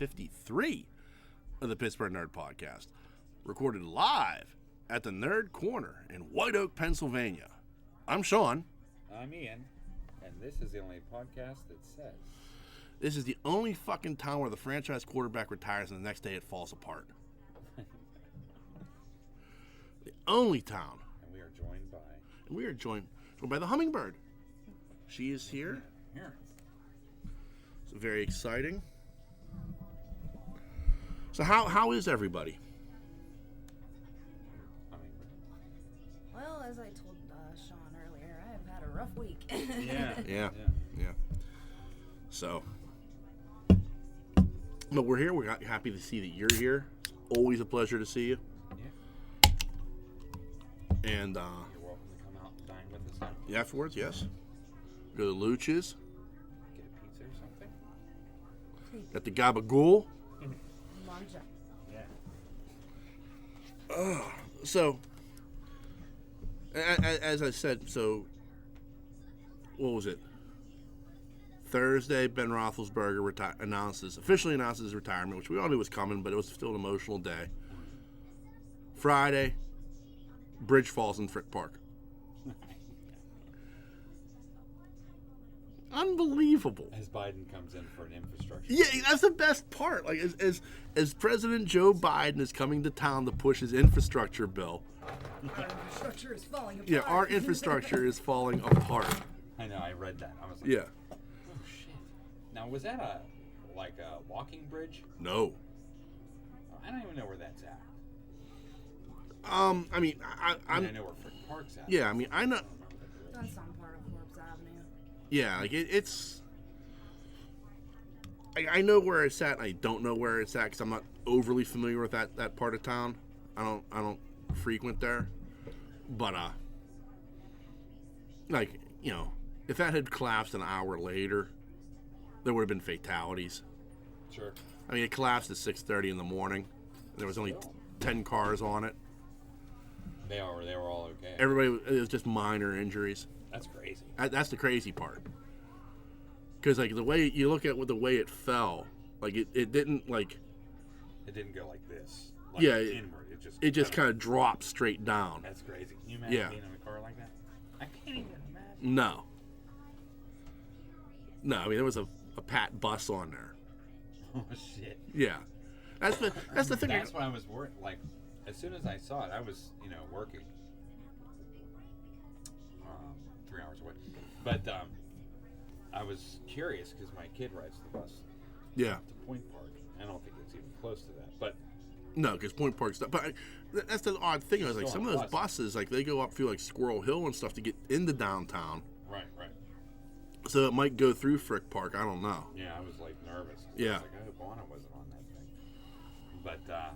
53 of the Pittsburgh Nerd Podcast, recorded live at the Nerd Korner in White Oak, Pennsylvania. I'm Sean. I'm Ian, and this is the only podcast that says... This is the only fucking town where the franchise quarterback retires and the next day it falls apart. The only town. And we are joined by... by the Hummingbird. She is here. Here. It's very exciting. So how is everybody? Well, as I told Sean earlier, I have had a rough week. Yeah. So, but we're here. We're happy to see that you're here. It's always a pleasure to see you. Yeah. And You're welcome to come out and dine with us now. afterwards, yes. Go to Luch's. Get a pizza or something. Got the gabagool. Manja. Yeah. So, as I said, so what was it? Thursday, Ben Roethlisberger officially announces his retirement, which we all knew was coming, but it was still an emotional day. Friday, bridge falls in Frick Park. Unbelievable. As Biden comes in for an infrastructure. Yeah, that's the best part. Like as President Joe Biden is coming to town to push his infrastructure bill. Our infrastructure is falling apart. Yeah, our infrastructure is falling apart. I know, I read that. I was like, Yeah. oh shit. Now, was that a walking bridge? No. I don't even know where that's at. I mean, I know where Frick Park's at. Yeah, I mean, I know. On some part of Forbes Avenue. Yeah, like it's. I know where it's at. I don't know where it's at because I'm not overly familiar with that part of town. I don't frequent there, but like if that had collapsed an hour later, there would have been fatalities. Sure. I mean, it collapsed at 6:30 in the morning. There was only 10 cars on it. They were all okay. It was just minor injuries. That's crazy. That's the crazy part. Because like the way you look at the way it fell, like it didn't like. It didn't go like this. Yeah, inward. It just kind of dropped straight down. That's crazy. Can you imagine Yeah. being in a car like that? I can't even imagine. No. I mean there was a Pat bus on there. Oh shit. Yeah, that's the thing. That's what I was worried. Like, as soon as I saw it, I was working 3 hours away, but I was curious because my kid rides the bus Yeah. to Point Park. I don't think it's even close to that, but No, because Point Park's not. But that's the odd thing. I was like, Still some on of those buses, like they go up through like Squirrel Hill and stuff to get into downtown. right. So it might go through Frick Park. I don't know. Yeah, I was like nervous. Yeah. I was like, I hope Anna wasn't on that thing. But yeah,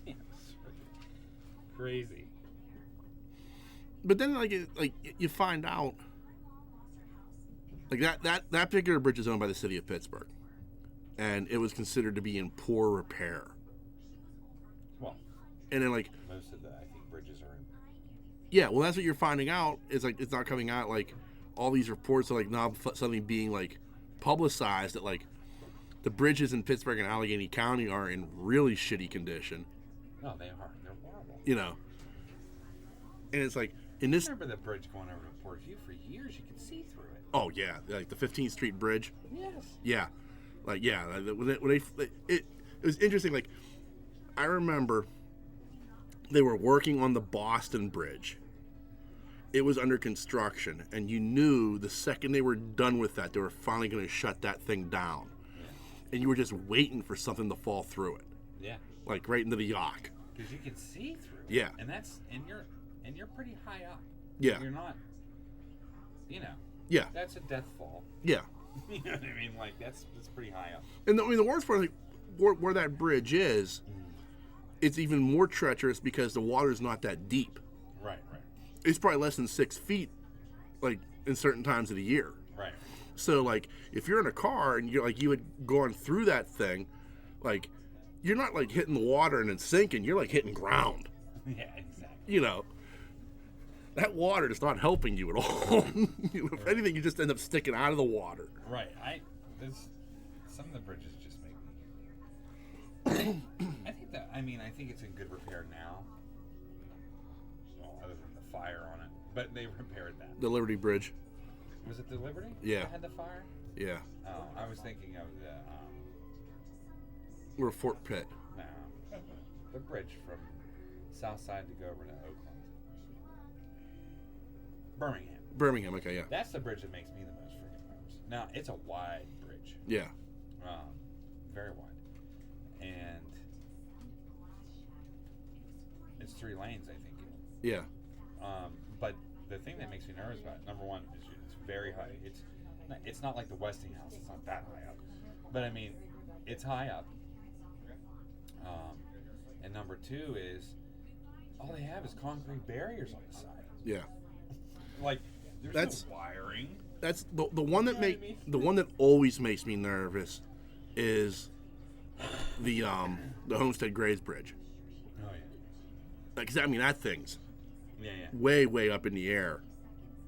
it's freaking crazy. But then you find out like that particular bridge is owned by the city of Pittsburgh, and it was considered to be in poor repair. Well, And then like most of I think bridges are in. yeah, well that's what you're finding out. It's like it's not coming out like all these reports are like now suddenly being like publicized that like the bridges in Pittsburgh and Allegheny County are in really shitty condition. No, they are. They're horrible. And it's like in this. I remember the bridge going over to Portview for years. You could see through it. Oh yeah, like the 15th Street Bridge. Yes. Yeah, when it was interesting. Like I remember they were working on the Boston Bridge. It was under construction, and you knew the second they were done with that, they were finally going to shut that thing down. Yeah. And you were just waiting for something to fall through it, Yeah. like right into the yock. Because you can see through it. Yeah. And you're pretty high up. Yeah. You're not. Yeah. That's a death fall. Yeah. You know what I mean? Like that's pretty high up. And the worst part, like, where that bridge is, it's even more treacherous because the water's not that deep. Right. It's probably less than 6 feet, like in certain times of the year. Right. So like if you're in a car and you had gone through that thing, like you're not like hitting the water and then sinking. You're like hitting ground. Yeah, exactly. That water is not helping you at all. If anything, you just end up sticking out of the water. Right. Some of the bridges just make me I mean, I think it's in good repair now. Well, other than the fire on it. But they repaired that. The Liberty Bridge. Was it the Liberty? Yeah. That had the fire? Yeah. Oh, I was thinking of the, Or Fort Pitt. no, the bridge from South Side to go over to Oakland. Birmingham, okay, yeah. That's the bridge that makes me the most freaking nervous. Now, it's a wide bridge. Yeah. Very wide. And it's 3 lanes, I think. Yeah. But the thing that makes me nervous about it, number one, is it's very high. It's not like the Westinghouse. It's not that high up. But, I mean, it's high up. And number 2 is all they have is concrete barriers on the side. Yeah. Like, there's no wiring. That's the one that You know what I mean? the one that always makes me nervous is the Homestead Grays Bridge. Oh, yeah. Because I mean that thing's Yeah. way up in the air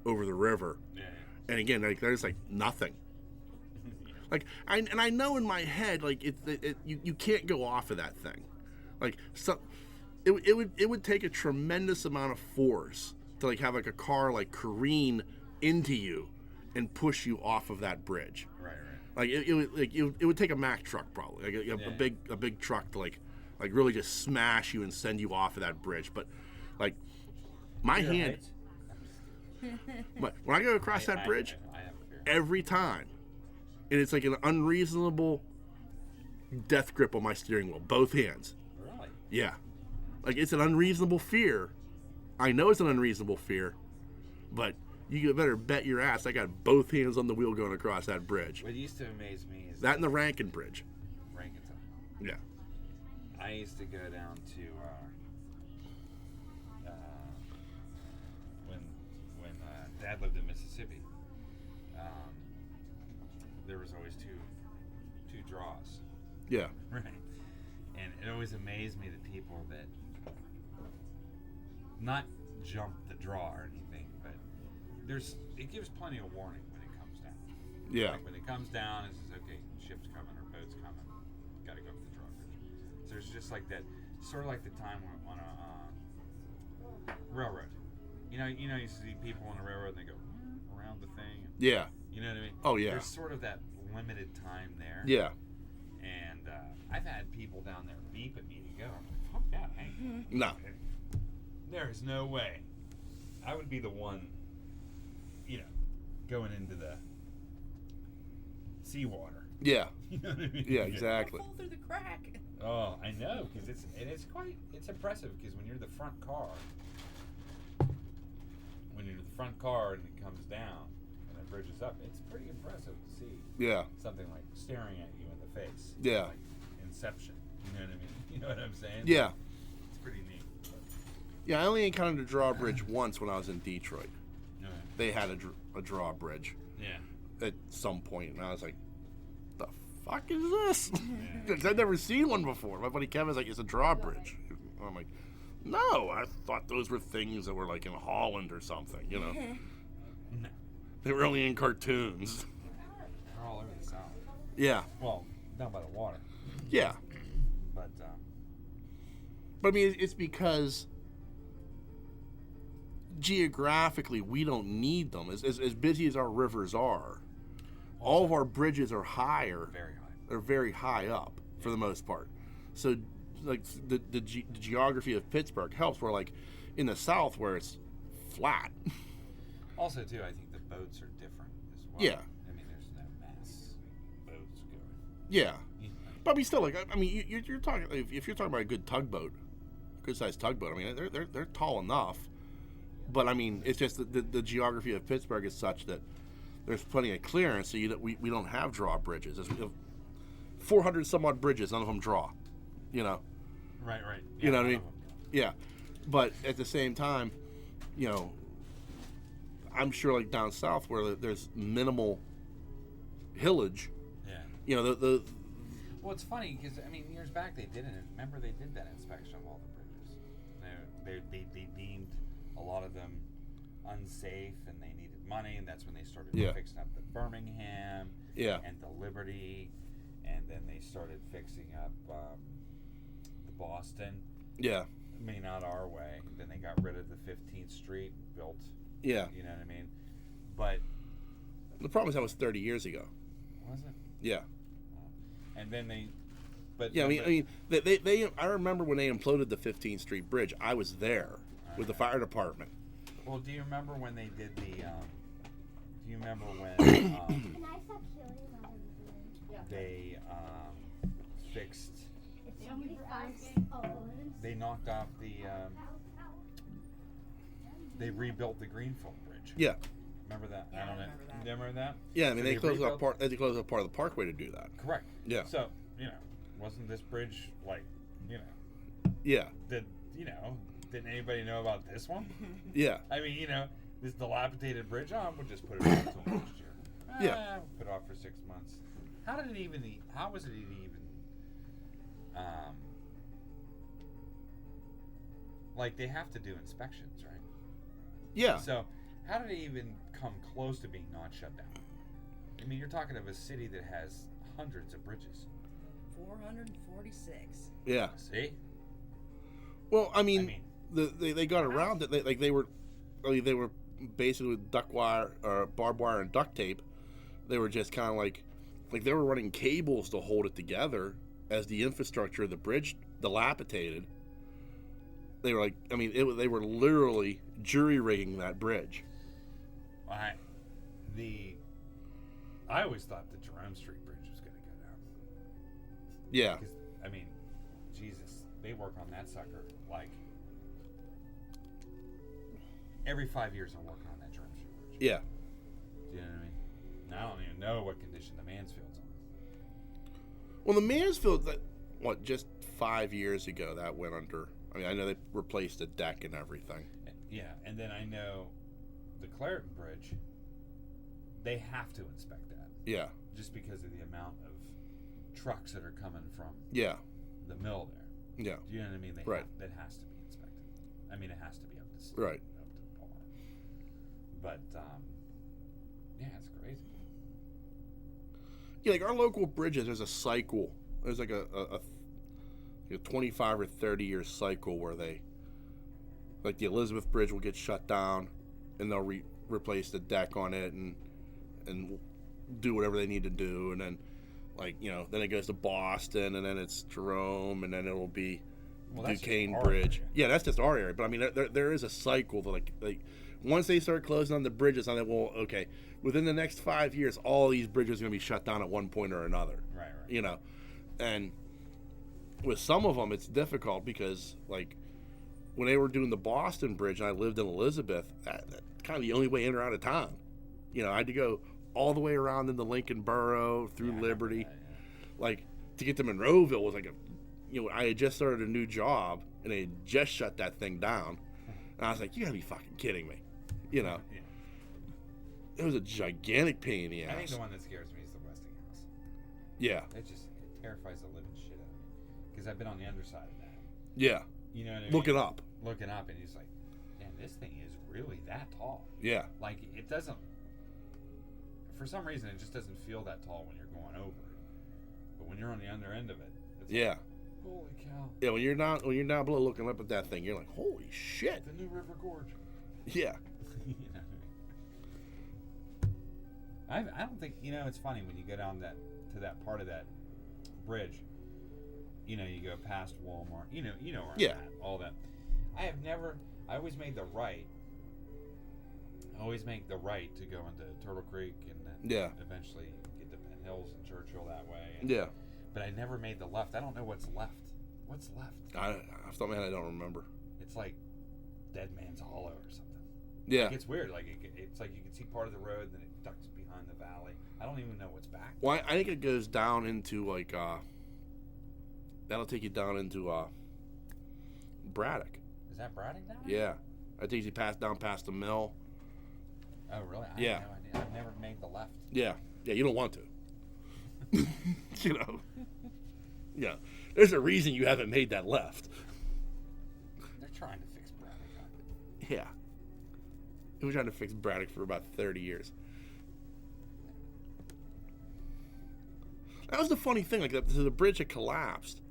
over the river. Yeah. And again, like there's like nothing. Like I know in my head, like you can't go off of that thing. Like so, it would take a tremendous amount of force to like have like a car like careen into you and push you off of that bridge. Right. Like it would take a Mack truck probably, like a big truck to like really just smash you and send you off of that bridge. But like my hand, but when I go across that bridge, I have a fear. every time, and it's like an unreasonable death grip on my steering wheel, both hands. Really? Yeah, like it's an unreasonable fear. I know it's an unreasonable fear, but you better bet your ass I got both hands on the wheel going across that bridge. What used to amaze me is That and the Rankin Bridge. Rankinton. Yeah. I used to go down to when Dad lived in Mississippi. There was always two draws, Yeah. right? And it always amazed me the people that not jump the draw or anything, but it gives plenty of warning when it comes down. Yeah. Like when it comes down, it says, okay, ship's coming or boat's coming. Got to go up the drawbridge. So there's just like that, sort of like the time when on a railroad. You see people on a railroad and they go around the thing. Yeah. You know what I mean? Oh, yeah. There's sort of that limited time there. Yeah. And I've had people down there beep at me to go. I'm like, fuck that, Hank. No. There is no way. I would be the one, going into the seawater. Yeah. You know what I mean? Yeah, exactly. Fall through the crack. Oh, I know, because it's impressive. Because when you're the front car, and it comes down and it bridges up, it's pretty impressive to see. Yeah. Something like staring at you in the face. Yeah. Like Inception. You know what I mean? You know what I'm saying? Yeah. It's pretty neat. Yeah, I only encountered a drawbridge once when I was in Detroit. But, They had a drawbridge yeah. at some point, and I was like, the fuck is this? Yeah. Because I'd never seen one before. My buddy Kevin's like, it's a drawbridge. And I'm like, no, I thought those were things that were like in Holland or something, No. They were only in cartoons. They're all over the South. Yeah. Well, down by the water. Yeah. But, But I mean, it's because geographically we don't need them. As busy as our rivers are, all of our bridges are higher. very high. They're very high up for the most part. So, like the geography of Pittsburgh helps. Where like in the South where it's flat. Also, too, I think the boats are different as well. Yeah. I mean, there's no mass boats going. Yeah. You know, But I mean, still, like I mean, you're talking if you're talking about a good tugboat, good sized tugboat. I mean, they're tall enough. But I mean, it's just the geography of Pittsburgh is such that there's plenty of clearance, so we don't have drawbridges. We have 400 some odd bridges, none of them draw. Right. You know what I none mean? of them. Yeah. But at the same time, I'm sure like down south where there's minimal hillage. Yeah. The Well, it's funny because I mean, years back they did it. Remember, they did that inspection of all the bridges. They deemed a lot of them unsafe, and they needed money, and that's when they started fixing up the Birmingham and the Liberty, and then they started fixing up the Boston. Yeah. I mean, not our way. Then they got rid of the 15th Street, built. Yeah. You know what I mean? But The problem is that was 30 years ago. was it? Yeah. And then they. But Yeah, I mean, they. I remember when they imploded the 15th Street Bridge. I was there with the fire department. Well, do you remember when they did the? Do you remember when Can I stop killing my room? they fixed? If somebody finds They knocked off the. They rebuilt the Greenfield Bridge. Yeah. Remember that? Yeah, I don't know. remember that. You remember that? Yeah, I mean, So they closed rebuilt- up part. They closed up part of the parkway to do that. Correct. Yeah. So wasn't this bridge like, Yeah. didn't anybody know about this one? Yeah. I mean, this dilapidated bridge. Oh, we'll just put it off until next year. Yeah. We'll put it off for 6 months. How did it even? How was it even? Like they have to do inspections, right? Yeah. So how did it even come close to being not shut down? I mean, you're talking of a city that has hundreds of bridges. 446. Yeah. See? Well, I mean, they got around it. They were basically with duck wire or barbed wire and duct tape. They were just kind of like they were running cables to hold it together as the infrastructure of the bridge dilapidated. They were they were literally jury rigging that bridge. I always thought the Jerome Street Bridge was going to go down. Yeah. Because, I mean, Jesus, they work on that sucker like every 5 years. I'm working on that Jerome Street Bridge. Yeah. Do you know what I mean? And I don't even know what condition the Mansfield's on. Well, the Mansfield, just 5 years ago that went under. I mean, I know they replaced the deck and everything. Yeah, and then I know the Clareton Bridge, they have to inspect that. Yeah. Just because of the amount of trucks that are coming from Yeah. the mill there. Yeah. Do you know what I mean? Right. That has to be inspected. I mean, it has to be up to Right. up to par. But yeah, it's crazy. Yeah, like our local bridges, there's a cycle. There's like a 25 or 30 year cycle where they, like the Elizabeth Bridge will get shut down, and they'll replace the deck on it and do whatever they need to do, and then then it goes to Boston, and then it's Jerome, and then it'll be That's Duquesne just our Bridge. area. Yeah, that's just our area. But I mean, there is a cycle to like once they start closing on the bridges, I'm like, well, okay, within the next 5 years, all these bridges are going to be shut down at one point or another. Right. And with some of them, it's difficult because like when they were doing the Boston Bridge, and I lived in Elizabeth, that's kind of the only way in or out of town. I had to go all the way around into Lincoln Borough through Yeah, I Liberty. remember that, Like to get to Monroeville was like I had just started a new job and they had just shut that thing down, and I was like, you gotta be fucking kidding me. Yeah. It was a gigantic pain in the ass. I think the one that scares me is the Westinghouse. Yeah. It terrifies the living shit out of me. Because I've been on the underside of that. Yeah. You know what I mean? Looking up. Looking up, and he's like, man, this thing is really that tall. Yeah. Like, it doesn't, for some reason, it just doesn't feel that tall when you're going over it. But when you're on the under end of it, it's Yeah. like, holy cow. Yeah, when you're down below looking up at that thing, you're like, holy shit. The New River Gorge. Yeah. You know what I mean? I don't think, it's funny when you go down to that part of that bridge, you go past Walmart, you know where I'm at, all that. I always made the right. I always make the right to go into Turtle Creek and then eventually get to Penn Hills and Churchill that way. Yeah. But I never made the left. I don't know what's left. What's left? Off the top of my head, I don't remember. It's like Dead Man's Hollow or something. Yeah. Like, it's weird. Like it's like you can see part of the road, then it ducks behind the valley. I don't even know what's back. Well, I think it goes down into like that'll take you down into Braddock. Is that Braddock down? Yeah. I think you down past the mill. Oh, really? I Yeah. have no idea. I've never made the left. Yeah. Yeah, you don't want to. Yeah. There's a reason you haven't made that left. They're trying to fix Braddock up. Yeah. They were trying to fix Braddock for about 30 years. That was the funny thing. Like, the bridge had collapsed.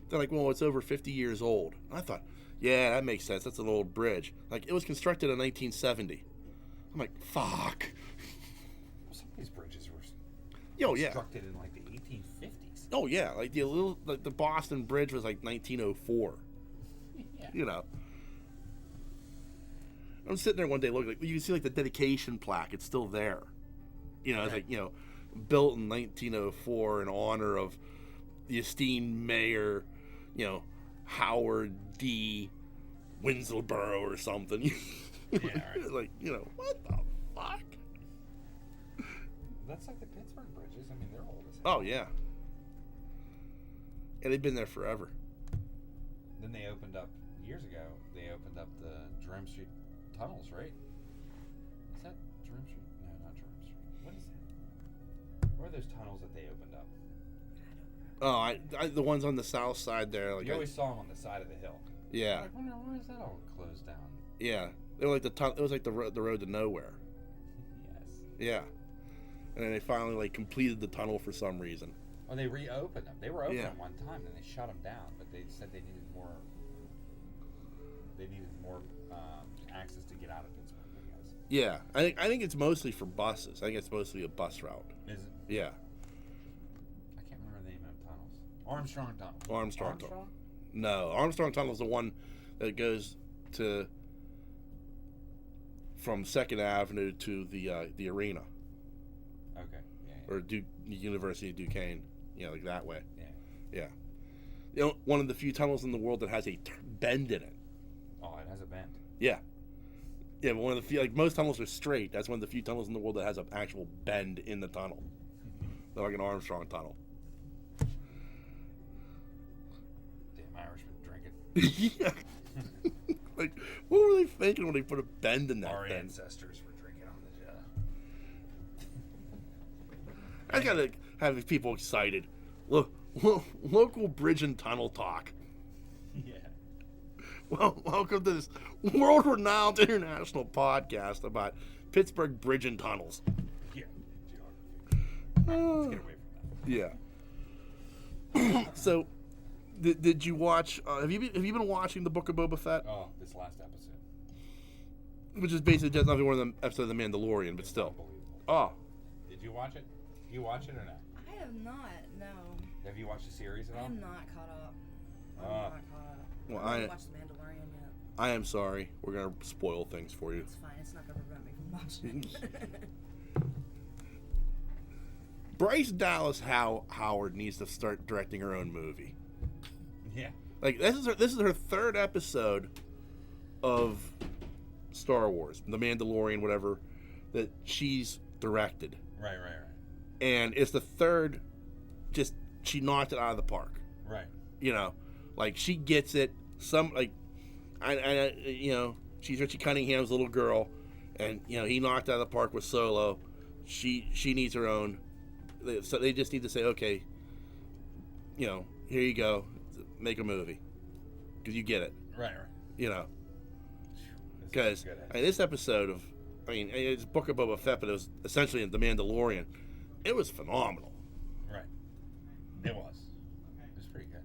They're like, well, it's over 50 years old. I thought, yeah, that makes sense. That's an old bridge. Like, it was constructed in 1970. I'm like, fuck. Some of these bridges were Yeah. constructed in like the 1850s. Oh yeah, like the Boston Bridge was like 1904. Yeah. You know. I'm sitting there one day looking, like, you can see like the dedication plaque. It's still there. You know, it's Right. like, you know, built in 1904 in honor of the esteemed mayor, you know, Howard D. Winslowboro or something. Yeah, right. Like, you know, what the fuck? That's like the Pittsburgh bridges. I mean, they're old as hell. Oh yeah. And they've been there forever. Then they opened up, years ago, they opened up the Jerome Street tunnels, right? Is that Jerome Street? No, not Jerome Street. What is that? Where are those tunnels that they opened up? Oh, the ones on the south side there. Like You always saw them on the side of the hill. yeah, I wonder, why is that all closed down? yeah. They were like it was like the road to nowhere. Yes. Yeah. And then they finally like completed the tunnel for some reason. Oh, they reopened them. They were open Yeah. at one time, then they shut them down. But they said they needed more. They needed more access to get out of Pittsburgh, I guess. Yeah, I think it's mostly for buses. I think it's mostly a bus route. Is it? Yeah, I can't remember the name of the tunnels. Armstrong Tunnel. Armstrong Tunnel. No, Armstrong Tunnel is the one that goes to from 2nd Avenue to the arena Okay. Yeah. or University of Duquesne. You know, like that way. Yeah. Yeah. You know, one of the few tunnels in the world that has a bend in it. Oh, it has a bend. Yeah. Yeah, but one of the few, like most tunnels are straight. That's one of the few tunnels in the world that has an actual bend in the tunnel. They're like an Armstrong Tunnel. Damn Irishman drinking. Yeah. Like, what were they thinking when they put a bend in that Our thing? ancestors were drinking on the I gotta have people excited. Look, local bridge and tunnel talk. Yeah. Well, welcome to this world-renowned international podcast about Pittsburgh bridge and tunnels. Yeah. Geography. Let's get away from that. Yeah. So, did you watch? Have you been watching the Book of Boba Fett? Oh, this last episode. Which is basically just nothing more than an episode of The Mandalorian, but still. Unbelievable. Oh, Did you watch it? You watch it or not? I have not, no. Have you watched the series at I all? am not caught up. I'm Ah. not caught up. Well, I haven't I- watched The Mandalorian yet. I am sorry. We're gonna spoil things for you. It's fine. It's not going to prevent me from watching it. Bryce Dallas Howard needs to start directing her own movie. Yeah. Like this is her third episode of Star Wars, The Mandalorian, whatever, that she's directed, Right. and it's the third. Just she knocked it out of the park. Right. You know, like she gets it. Some like, I you know, she's Richie Cunningham's little girl, and you know he knocked it out of the park with Solo. She needs her own. So they just need to say, okay, you know, here you go, make a movie, because you get it. Right. You know, This because is good, this episode of, I mean, it's Book of Boba Fett, but it was essentially The Mandalorian. It was phenomenal. Right. It was. It was pretty good.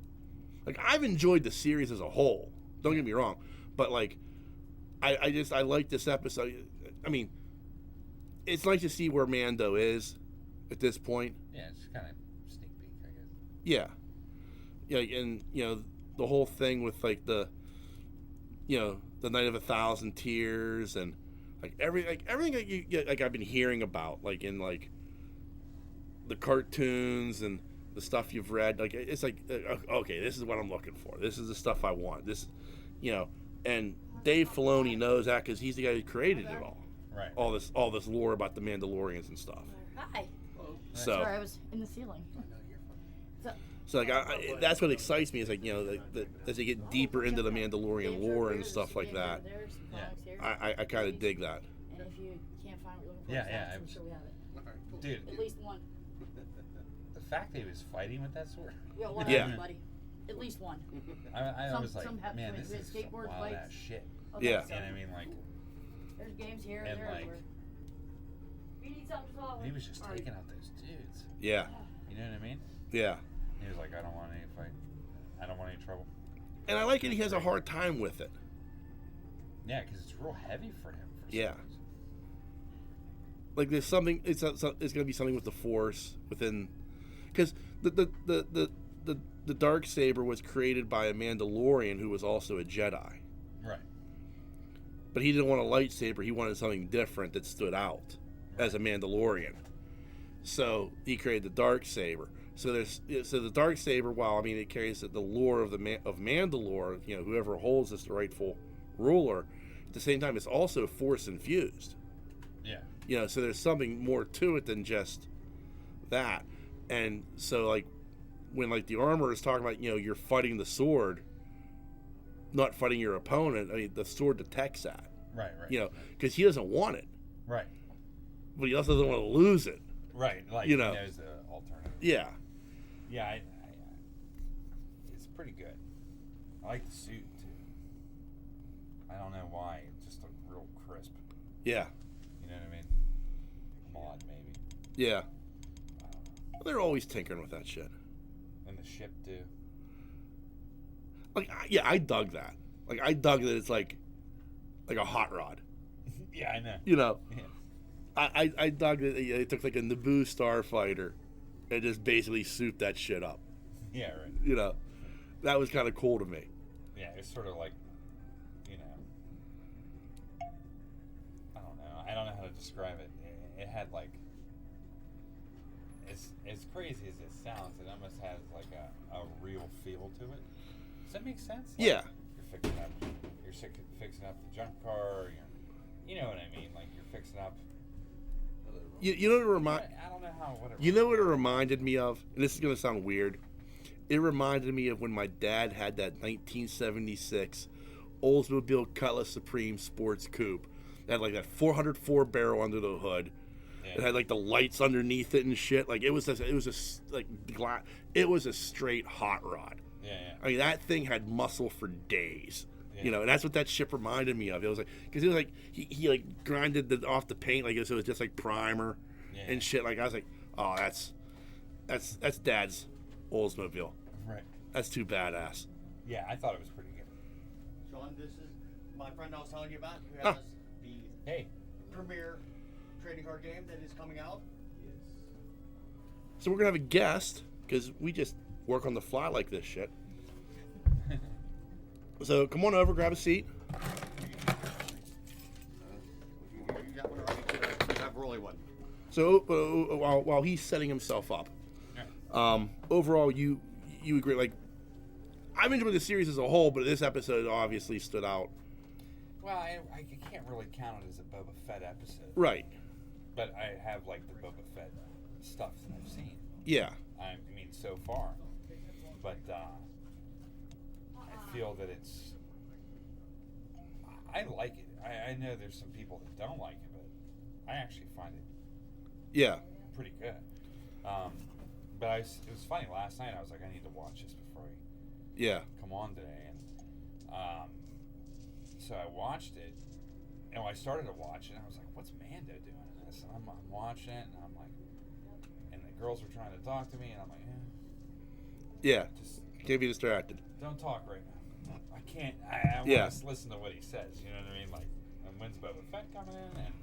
Like I've enjoyed the series as a whole. Don't get me wrong, but like, I like this episode. I mean, it's nice to see where Mando is at this point. Yeah, it's kind of sneak peek, I guess. Yeah, yeah, and you know the whole thing with like the Night of 1,000 Tears and like everything that you get, like I've been hearing about, like in like the cartoons and the stuff you've read. Like it's like okay, this is what I'm looking for. This is the stuff I want. This, you know, and Dave Filoni knows that because he's the guy who created it all. Right. All this lore about the Mandalorians and stuff. Hi. So. Sorry, I was in the ceiling. So like that's what excites me is like, you know, as they get deeper into the Mandalorian lore and stuff like that. I kind of dig that. And if you can't find what you're looking for, Yeah, I'm sure we have it. Dude, At least one. the fact that he was fighting with that sword. We got one Yeah. everybody. At least one. I Some- was like, some have man, twins. this We is have skateboard wild bikes. ass shit. Okay, Yeah. so And I mean, like, there's games here And, and there. like, everywhere. We need something to follow. he was just All right. taking out those dudes. Yeah, You know what I mean? yeah, He was like, I don't want any fight. I don't want any trouble. And I like it. He has a hard time with it. Yeah, because it's real heavy for him. For some Yeah. reason. Like there's something. It's going to be something with the Force within, because the dark saber was created by a Mandalorian who was also a Jedi. Right. But he didn't want a lightsaber. He wanted something different that stood out as a Mandalorian. So he created the dark saber. So the dark saber. While I mean it carries the lore of of Mandalore. You know, whoever holds this, the rightful ruler. At the same time, it's also Force infused. Yeah. You know, so there's something more to it than just that. And so like when like the armor is talking about, you know, you're fighting the sword, not fighting your opponent. I mean, the sword detects that. Right. Right. You know, because he doesn't want it, Right. but he also doesn't want to lose it. Right. Like You know. he knows the alternative. Yeah. Yeah. It's pretty good. I like the suit too. I don't know why. It just looked real crisp. Yeah. You know what I mean? Mod maybe. Yeah. They're always tinkering with that shit. And the ship too. Like, yeah, I dug that. Like, I dug that it's like a hot rod. Yeah, I know. You know, Yeah. I dug that it took like a Naboo starfighter and just basically souped that shit up. Yeah, right. You know, that was kind of cool to me. Yeah, it's sort of like, you know, I don't know how to describe it. It had like, as crazy as it sounds, it almost has like a real feel to it. Does that make sense? Like, Yeah. You're fixing up the junk car. You know what I mean? Like you're fixing up. You know what I don't know how. Whatever. You know what it reminded me of? And this is gonna sound weird. It reminded me of when my dad had that 1976 Oldsmobile Cutlass Supreme Sports Coupe. It had like that 404 barrel under the hood. Yeah. It had like the lights underneath it and shit. Like it was a straight hot rod. Yeah. I mean, that thing had muscle for days. Yeah. You know, and that's what that ship reminded me of. It was like, because it was like, he like grinded off the paint, like so it was just like primer and shit. Like, I was like, oh, that's Dad's Oldsmobile. Right. That's too badass. Yeah, I thought it was pretty good. Sean, this is my friend I was telling you about who has the Hey. premier trading card game that is coming out. So we're gonna have a guest because we just work on the fly like this shit. So come on over, grab a seat. You got one already? You have Rolly one. So while he's setting himself up, overall you agree? Like, I've enjoyed the series as a whole, but this episode obviously stood out. Well, I can't really count it as a Boba Fett episode. Right. But I have like the Boba Fett stuff that I've seen. Yeah. I mean, so far. But I feel that it's. I like it. I know there's some people that don't like it, but I actually find it Yeah. pretty good. But it was funny. Last night I was like, I need to watch this before Yeah. I come on today, and so I watched it. And when I started to watch it, I was like, "What's Mando doing in this?" And I'm watching it, and I'm like, and the girls were trying to talk to me, and I'm like, Yeah. just Can't be distracted. don't talk right now. I can't. I Yeah. want to listen to what he says. You know what I mean? Like, and when's Boba Fett coming in? And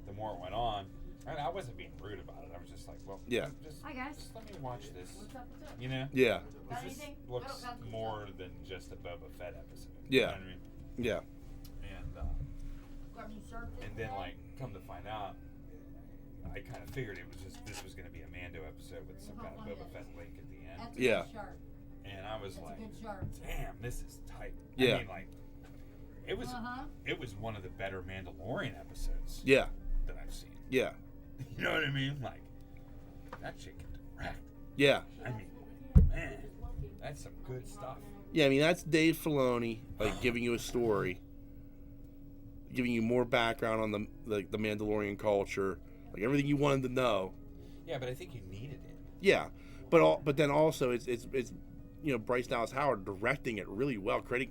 the more it went on, I wasn't being rude about it. I was just like, well, Yeah. just, Hi, guys. just let me watch this. What's up? You know? Yeah. 'Cause Got this anything? looks No, nothing. more than just a Boba Fett episode. Yeah. You know what I mean? Yeah. And then like come to find out, I kind of figured this was going to be a Mando episode with some kind of Boba Fett link at the end. That's a Yeah. good shark. And I was That's like, a good shark. damn, this is tight. Yeah. I mean, like, it was one of the better Mandalorian episodes Yeah. that I've seen. Yeah. You know what I mean? Like, that shit can direct. Yeah. I mean, man, that's some good stuff. Yeah, I mean, that's Dave Filoni, like, giving you a story, giving you more background on the Mandalorian culture, like, everything you wanted to know. Yeah, but I think you needed it. Yeah, but then also it's you know, Bryce Dallas Howard directing it really well, creating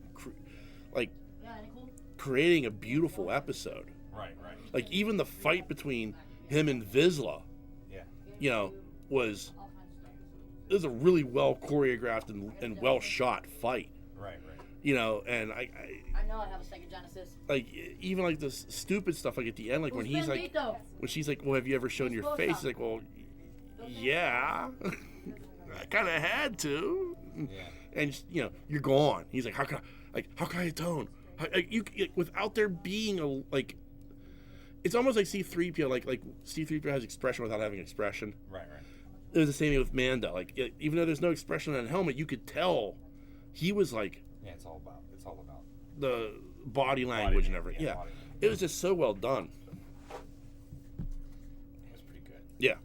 a beautiful episode. Right. Like, even the fight between him and Vizsla, Yeah. you know, was was a really well choreographed and well shot fight. Right. You know, and I know I have a Sega Genesis. like even like this stupid stuff like at the end, like when he's like, Bandito? when she's like, well, have you ever shown your face? He's like, well, yeah, I kind of had to. Yeah. And you know, you're gone. He's like, how can I atone? Without there being a like, it's almost like C-3PO. Like C-3PO has expression without having expression. Right. It was the same with Mando. Like even though there's no expression on the helmet, you could tell he was like. Yeah, it's all about The body language and everything. Yeah. It was just so well done. It was pretty good. Yeah.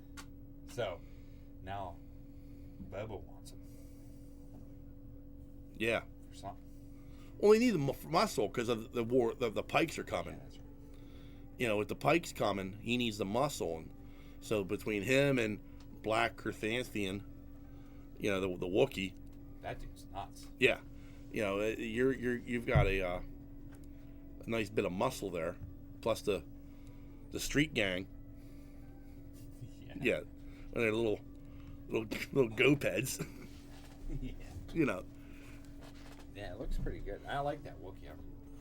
So, now, Boba wants him Yeah. for something. Well, they need the muscle because of the war. The pikes are coming. Yeah, that's right. You know, with the pikes coming, he needs the muscle, and so between him and Black Carthanthian, you know, the Wookiee. That dude's nuts. Yeah. You know, you've got a nice bit of muscle there, plus the street gang. Yeah, and they're little go-peds. Yeah. You know. Yeah, it looks pretty good. I like that Wookiee. I'm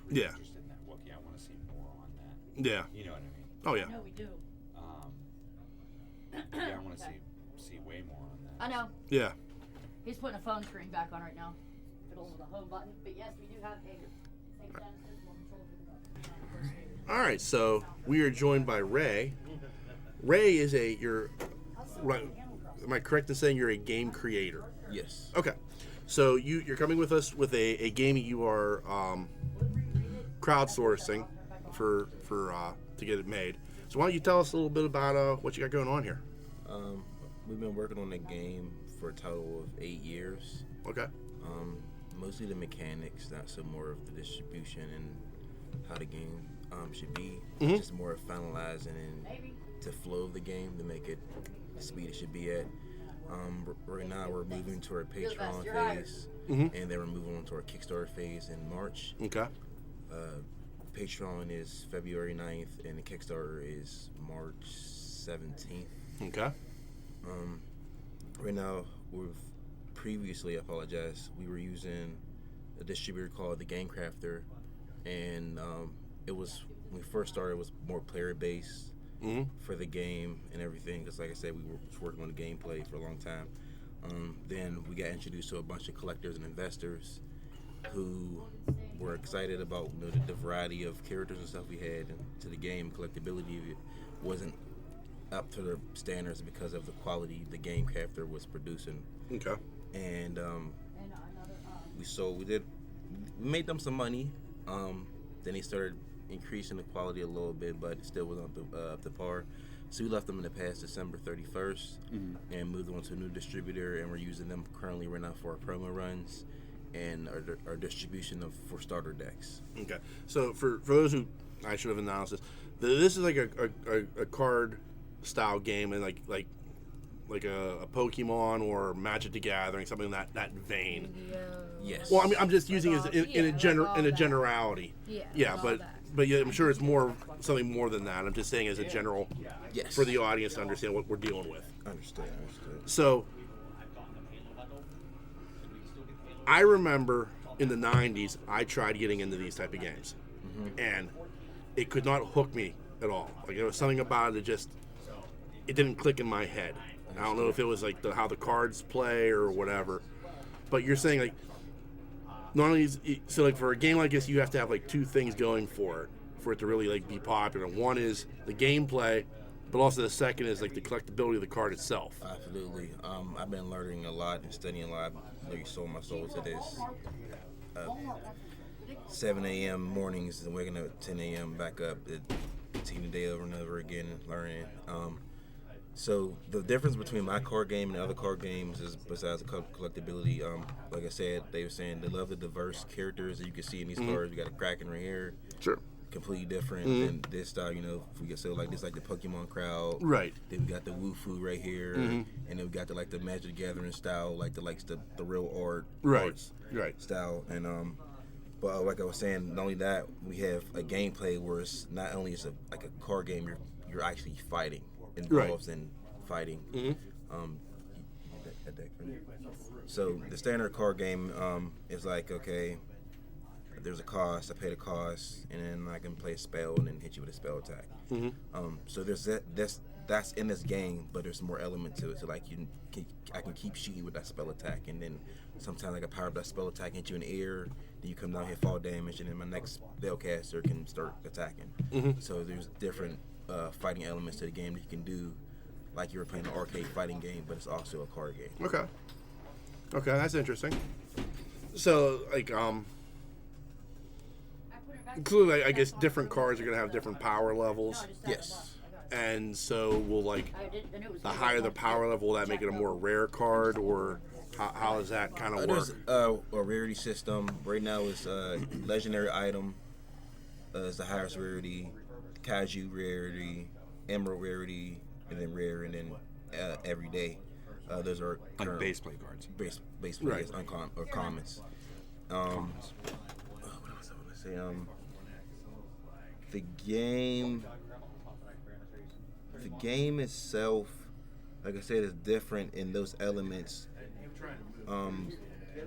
really Yeah. interested in that Wookiee. I want to see more on that. Yeah. You know what I mean? Oh yeah. I know we do. Yeah, I want to see way more on that. I know. Yeah. He's putting a phone screen back on right now. Fiddle with the home button. But yes, we do have a Sega Genesis. We'll control the All right. So we are joined by Ray. Ray is you're right. Am I correct in saying you're a game creator? Yes. Okay. So you're coming with us with a game that you are crowdsourcing for to get it made. So why don't you tell us a little bit about what you got going on here? We've been working on the game for a total of 8 years. Okay. Mostly the mechanics, not so more of the distribution and how the game should be. Mhm. Just more of finalizing and the flow of the game to make it the speed it should be at. Right now we're moving to our Patreon phase, Mhm. and then we're moving on to our Kickstarter phase in March. Okay. Patreon is February 9th, and the Kickstarter is March 17th. Okay. Right now, previously, I apologize, we were using a distributor called the Game Crafter, and it was, when we first started, it was more player-based for the game and everything, because like I said, we were working on the gameplay for a long time. Then we got introduced to a bunch of collectors and investors who were excited about the variety of characters and stuff we had to the game. Collectability of it wasn't up to the standards because of the quality the Game Crafter was producing. Okay. And we made them some money. Then they started increasing the quality a little bit, but it still wasn't up to par. So we left them in the past December 31st and moved on to a new distributor, and we're using them currently right now for our promo runs and our distribution for starter decks. Okay. So for those who, I should have announced this. This is like a card style game, and like a Pokemon or Magic the Gathering, something in that vein. Yes. Well, I mean, I'm just using it in a like generality. Yeah, but yeah, I'm sure it's something more than that. I'm just saying as a general Yes. for the audience to understand what we're dealing with. Understood. So I remember in the 90s, I tried getting into these type of games, and it could not hook me at all. Like, there was something about it that it didn't click in my head. I don't know if it was like how the cards play or whatever, but you're saying like not only like for a game like this, you have to have like two things going for it to really like be popular. One is the gameplay, but also the second is like the collectability of the card itself. Absolutely. I've been learning a lot and studying a lot. I really sold my soul to this. 7 a.m. mornings and waking up at 10 a.m. back up, routine the day over and over again, learning. So the difference between my card game and other card games is, besides the collectability, like I said, they were saying they love the diverse characters that you can see in these cards. We got a Kraken right here. Sure. Completely different than this style, if we get like this, like the Pokemon crowd. Right. Then we got the Woofu right here, and then we got the Magic the Gathering style, like the real art. Right. Style, and but like I was saying, not only that, we have a gameplay where it's not only is like a card game, you're actually fighting, involved in fighting. a deck for me. So the standard card game is like, okay, there's a cost. I pay the cost, and then I can play a spell and then hit you with a spell attack. So there's that's in this game, but there's more element to it. So like I can keep shooting you with that spell attack, and then sometimes I can power up that spell attack, hit you in the air, then you come down here, fall damage, and then my next spellcaster can start attacking. So there's different fighting elements to the game that you can do, like you were playing an arcade fighting game, but it's also a card game. Okay, that's interesting. So like clearly, I guess different cards are gonna have different power levels. Yes. And so will like the higher the power level, will that make it a more rare card, or how does that kind of work? There's a rarity system. Right now it's legendary item is the highest rarity, Kaiju rarity, emerald rarity, and then rare, and then everyday. Those are Like base play cards. base Right. or commons. What else I want to say? The game itself, like I said, is different in those elements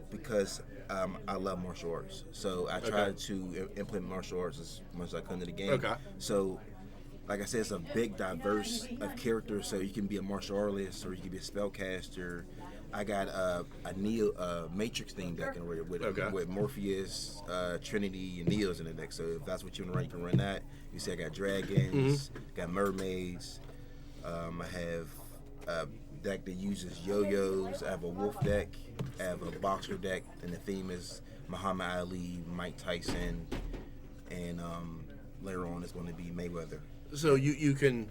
because I love martial arts. So I try to implement martial arts as much as I can to the game. Okay. So, like I said, it's a big diverse of characters. So you can be a martial artist or you can be a spellcaster. I got a Matrix theme deck in there with Morpheus, Trinity, and Neo's in the deck. So if that's what you want to run, you can run that. You see, I got dragons, got mermaids. I have a deck that uses yo-yos. I have a wolf deck. I have a boxer deck, and the theme is Muhammad Ali, Mike Tyson, and later on it's going to be Mayweather. So you can,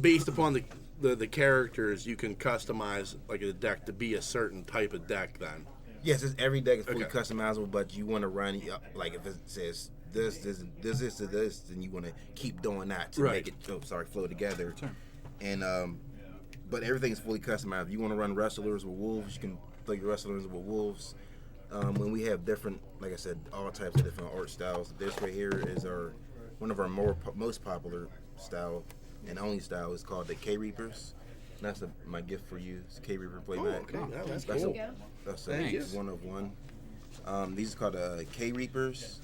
based upon the characters, you can customize like a deck to be a certain type of deck then. Yes, every deck is fully Okay. customizable, but you want to run like if it says this, then you want to keep doing that to Right. make it flow together. And but everything's fully customized. If you want to run wrestlers with wolves, you can play your wrestlers with wolves. When we have different, like I said, all types of different art styles. This right here is one of our most popular style and only style is called the K Reapers. And that's my gift for you. It's a K Reaper playmat. Okay, yeah, that's That's cool. That's Thanks. one of one. These are called K Reapers.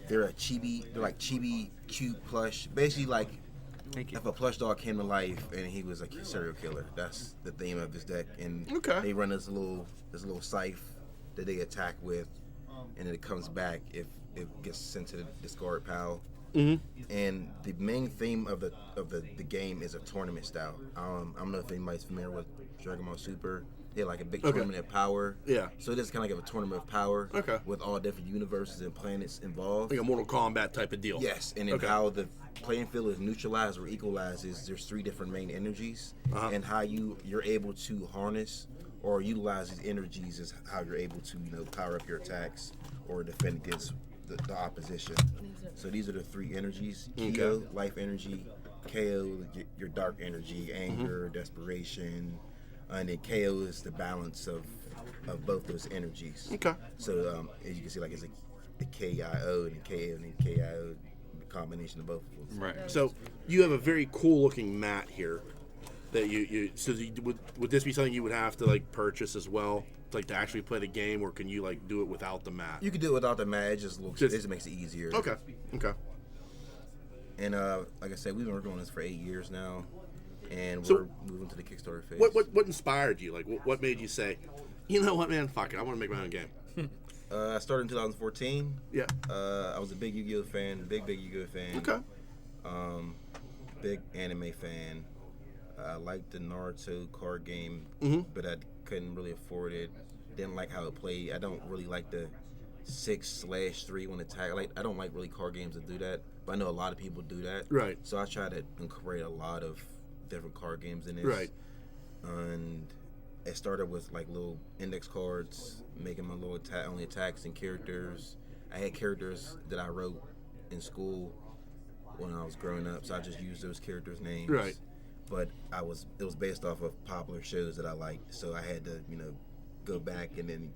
They're like chibi cute plush. Basically, like if a plush dog came to life and he was like a serial killer. That's the theme of this deck. And they run this little scythe that they attack with, and then it comes back if it gets sent to the discard pile. And the main theme of the game is a tournament style. I don't know if anybody's familiar with Dragon Ball Super. They had like a big tournament of power. Yeah. So it is kind of like a tournament of power. With all different universes and planets involved. Like a Mortal Kombat type of deal. Yes, and then how the playing field is neutralized or equalized is there's three different main energies, and how you're able to harness or utilize these energies is how you're able to power up your attacks or defend against the opposition. So these are the three energies: Kyo, life energy; KO, your dark energy, anger, desperation, and then KO is the balance of both those energies. So as you can see, like it's the KIO and KO and then KIO, the combination of both of them. Right. So you have a very cool looking mat here that would this be something you would have to like purchase as well, like to actually play the game, or can you like do it without the mat? You can do it without the mat. It just makes it easier. Okay. And like I said, we've been working on this for 8 years now, and we're moving to the Kickstarter phase. What inspired you? Like what made you say, you know what, man, fuck it, I want to make my own game? I started in 2014. Yeah. I was a big Yu-Gi-Oh fan, big Yu-Gi-Oh fan. Okay. Big anime fan. I liked the Naruto card game, but I couldn't really afford it. Didn't like how it played. I don't really like the 6/3 when attack. I don't like really card games that do that, but I know a lot of people do that. Right. So I try to incorporate a lot of different card games in this. Right. And it started with like little index cards, making my little only attacks and characters. I had characters that I wrote in school when I was growing up, so I just used those characters' names. Right. But it was based off of popular shows that I liked, so I had to go back and then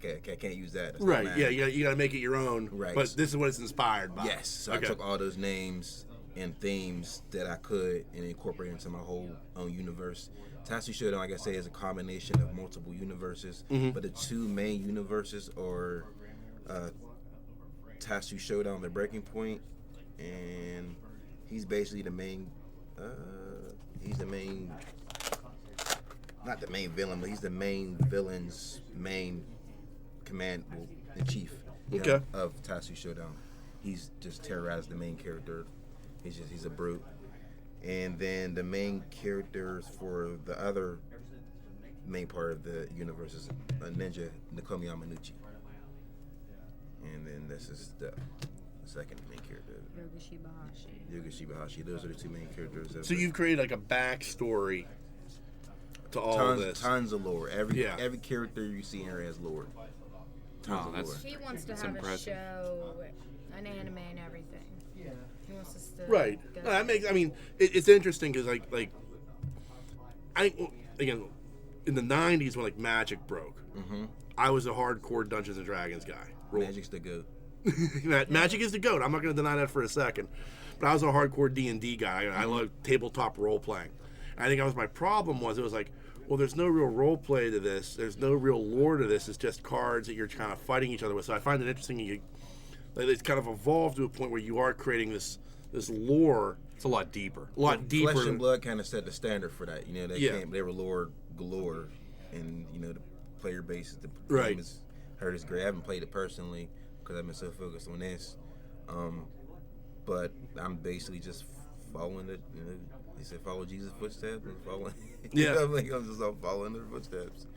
I can't use that. That's right. Yeah. You got to make it your own. Right. But this is what it's inspired by. Yes. So I took all those names and themes that I could and incorporated into my whole own universe Tasuo Showdown, like I say, is a combination of multiple universes, but the two main universes are Tasuo Showdown, the Breaking Point, and he's basically the main. He's the main, not the main villain, but he's the main villain's main command in chief of Tasuo Showdown. He's just terrorized the main character. He's a brute. And then the main characters for the other main part of the universe is a ninja, Nakomi Yamanuchi. And then this is the second main character, Yuga Shibahashi. Those are the two main characters. So you've created like a backstory to all of this. Tons of lore. Every character you see here has lore. Tons of lore. He wants to That's have impressive. a show, an anime, and everything. He wants us to Right. go- No, that makes. I mean, it's interesting because again, in the '90s when like Magic broke, I was a hardcore Dungeons and Dragons guy. Magic's the goat. Magic is the goat. I'm not going to deny that for a second. But I was a hardcore D&D guy. I love tabletop role playing. And I think that was my problem. It was like, well, there's no real role play to this. There's no real lore to this. It's just cards that you're kind of fighting each other with. So I find it interesting. It's kind of evolved to a point where you are creating this lore. It's a lot deeper. A lot deeper. Flesh and Blood kind of set the standard for that. You know, Yeah. they were lore galore, and you know the player base, the Right. game is heard is great. I haven't played it personally because I've been so focused on this, but I'm basically just following it. You know, they say follow Jesus' footsteps and following. Yeah. You know, like I'm just following their footsteps.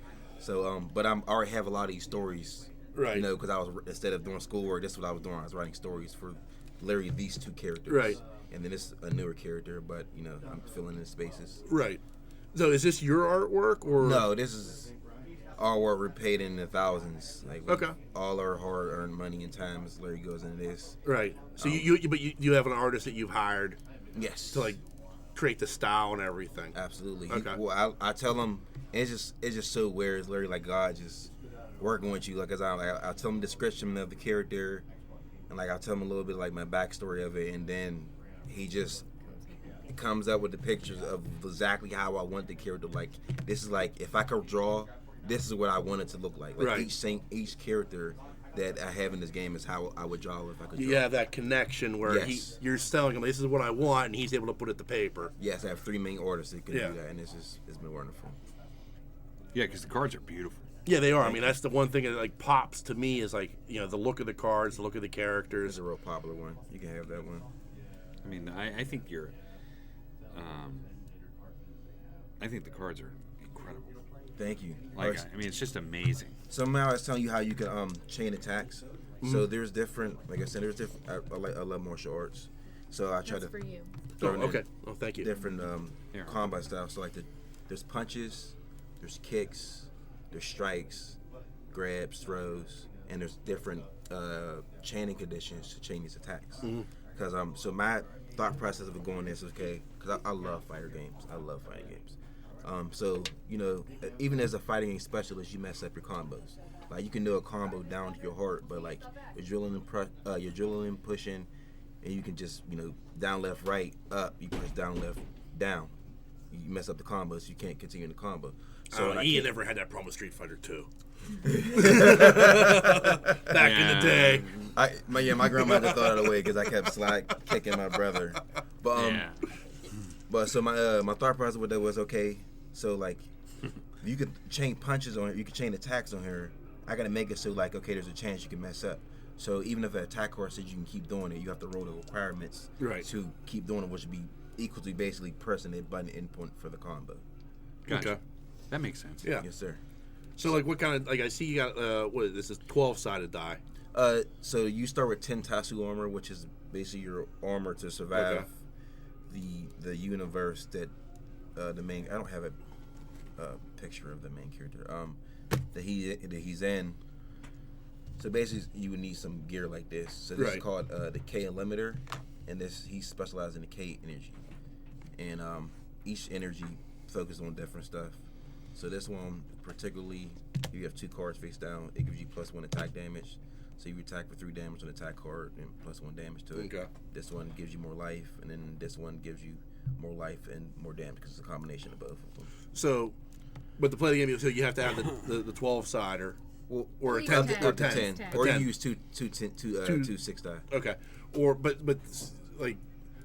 So, but I already have a lot of these stories. Right. You know, because I was instead of doing schoolwork, this is what I was doing. I was writing stories for literally these two characters. Right. And then it's a newer character, but you know, I'm filling in spaces. Right. So is this your artwork or No, this is all work we're paid in the thousands. Like Okay. all our hard-earned money and time is literally goes into this. Right. So you have an artist that you've hired Yes. to like create the style and everything. Absolutely. Okay. Well, I tell them it's just so weird. It's literally like God just working with you. Like as I tell them the description of the character, and like I tell them a little bit like my backstory of it, and then he just comes up with the pictures of exactly how I want the character. Like this is like if I could draw, this is what I want it to look like. Like Right. each character that I have in this game is how I would draw if I could draw. You have that connection where Yes. you're telling him this is what I want, and he's able to put it to paper. Yes, I have three main artists that can Yeah. do that, and it's been wonderful. Yeah, because the cards are beautiful. Yeah, they are. I mean, that's the one thing that like pops to me is like the look of the cards, the look of the It's characters. a real popular one. You can have that one. I mean, I think you're. I think the cards are incredible. Thank you. Like, I mean, it's just amazing. So now I was telling you how you can chain attacks. So there's different, like I said, there's different. I love martial arts, so I try That's to for you. throw in Okay. Oh, thank you. different Here. combat styles. So like there's punches, there's kicks, there's strikes, grabs, throws, and there's different chaining conditions to chain these attacks. Because so my thought process of going this is okay. Because I love fighter games. I love fighting games. So you know, even as a fighting game specialist, you mess up your combos. Like you can do a combo down to your heart, but like you're drilling, pushing, and you can just down, left, right, up. You push down, left, down. You mess up the combos, you can't continue the combo. So Ian never had that problem with Street Fighter 2. Back in the day. My grandmother thought it away because I kept kicking my brother. But Yeah. But so my thought process with that was okay. So like, you could chain punches on her, you could chain attacks on her. I gotta make it so like okay, there's a chance you can mess up. So even if an attack card says you can keep doing it, you have to roll the requirements Right. to keep doing it, which would be equal to basically pressing the button input for the combo. Gotcha. Okay. That makes sense. Yeah. Yes, sir. So like, what kind of I see you got what is this? 12-sided die. So you start with 10 Tasuo armor, which is basically your armor to survive the universe that the main. I don't have a picture of the main character that he's in. So basically, you would need some gear like this. So this Right. is called the K Limiter, and he's specialized in the K energy, and each energy focused on different stuff. So this one particularly, you have two cards face down. It gives you +1 attack damage. So you attack for 3 damage on the attack card and +1 damage to it. Okay. This one gives you more life, and then this one gives you more life and more damage because it's a combination of both of them. So, but to play the game, so you have to have the 12-sider. Well, Or a you 10, can or up to 10. 10. Or you 10. use two 6 die. Okay. Or but like,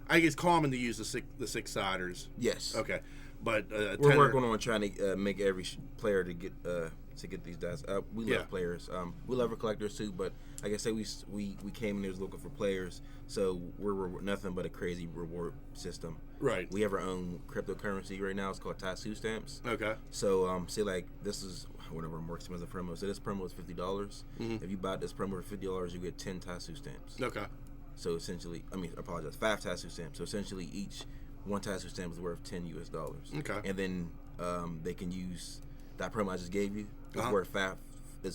I guess common to use the 6-siders. Yes. Okay. But We're working on trying to make every player to get these dice. We love Yeah. players. We love our collectors too. But like I said, we came in there looking for players. So we're nothing but a crazy reward system. Right. We have our own cryptocurrency right now. It's called Tasuo stamps. Okay. So say like this is one of our more expensive promos. So this promo is $50. If you buy this promo for $50, you get 10 Tasuo stamps. Okay. So essentially, I apologize, 5 Tasuo stamps. So essentially, each one Tasuo stamp is worth $10 US. Okay. And then they can use that promo I just gave you. It's Uh-huh. worth 5.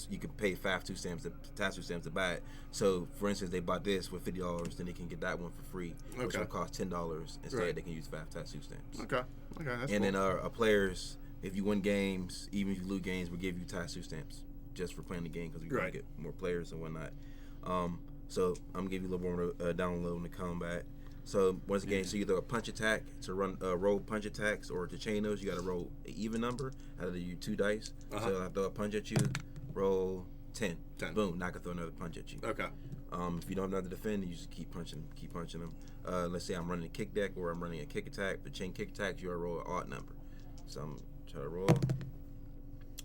You can pay 5 Tasuo stamps to buy it. So for instance, they bought this for $50, then they can get that one for free, which Okay. will cost $10. Instead, Right. they can use 5 Tasuo stamps. Okay. That's And cool. then our players, if you win games, even if you lose games, we give you Tasuo stamps just for playing the game because we Right. want to get more players and whatnot. So I'm gonna give you a little more download in the combat. So once again, so either a punch attack to roll punch attacks, or to chain those, you got to roll an even number out of your 2 dice. Uh-huh. So I throw a punch at you, roll 10. 10. Boom, now I can throw another punch at you. Okay. If you don't have nothing to defend, you just keep punching them. Let's say I'm running a kick deck or I'm running a kick attack. The chain kick attacks, you gotta roll an odd number. So I'm trying to roll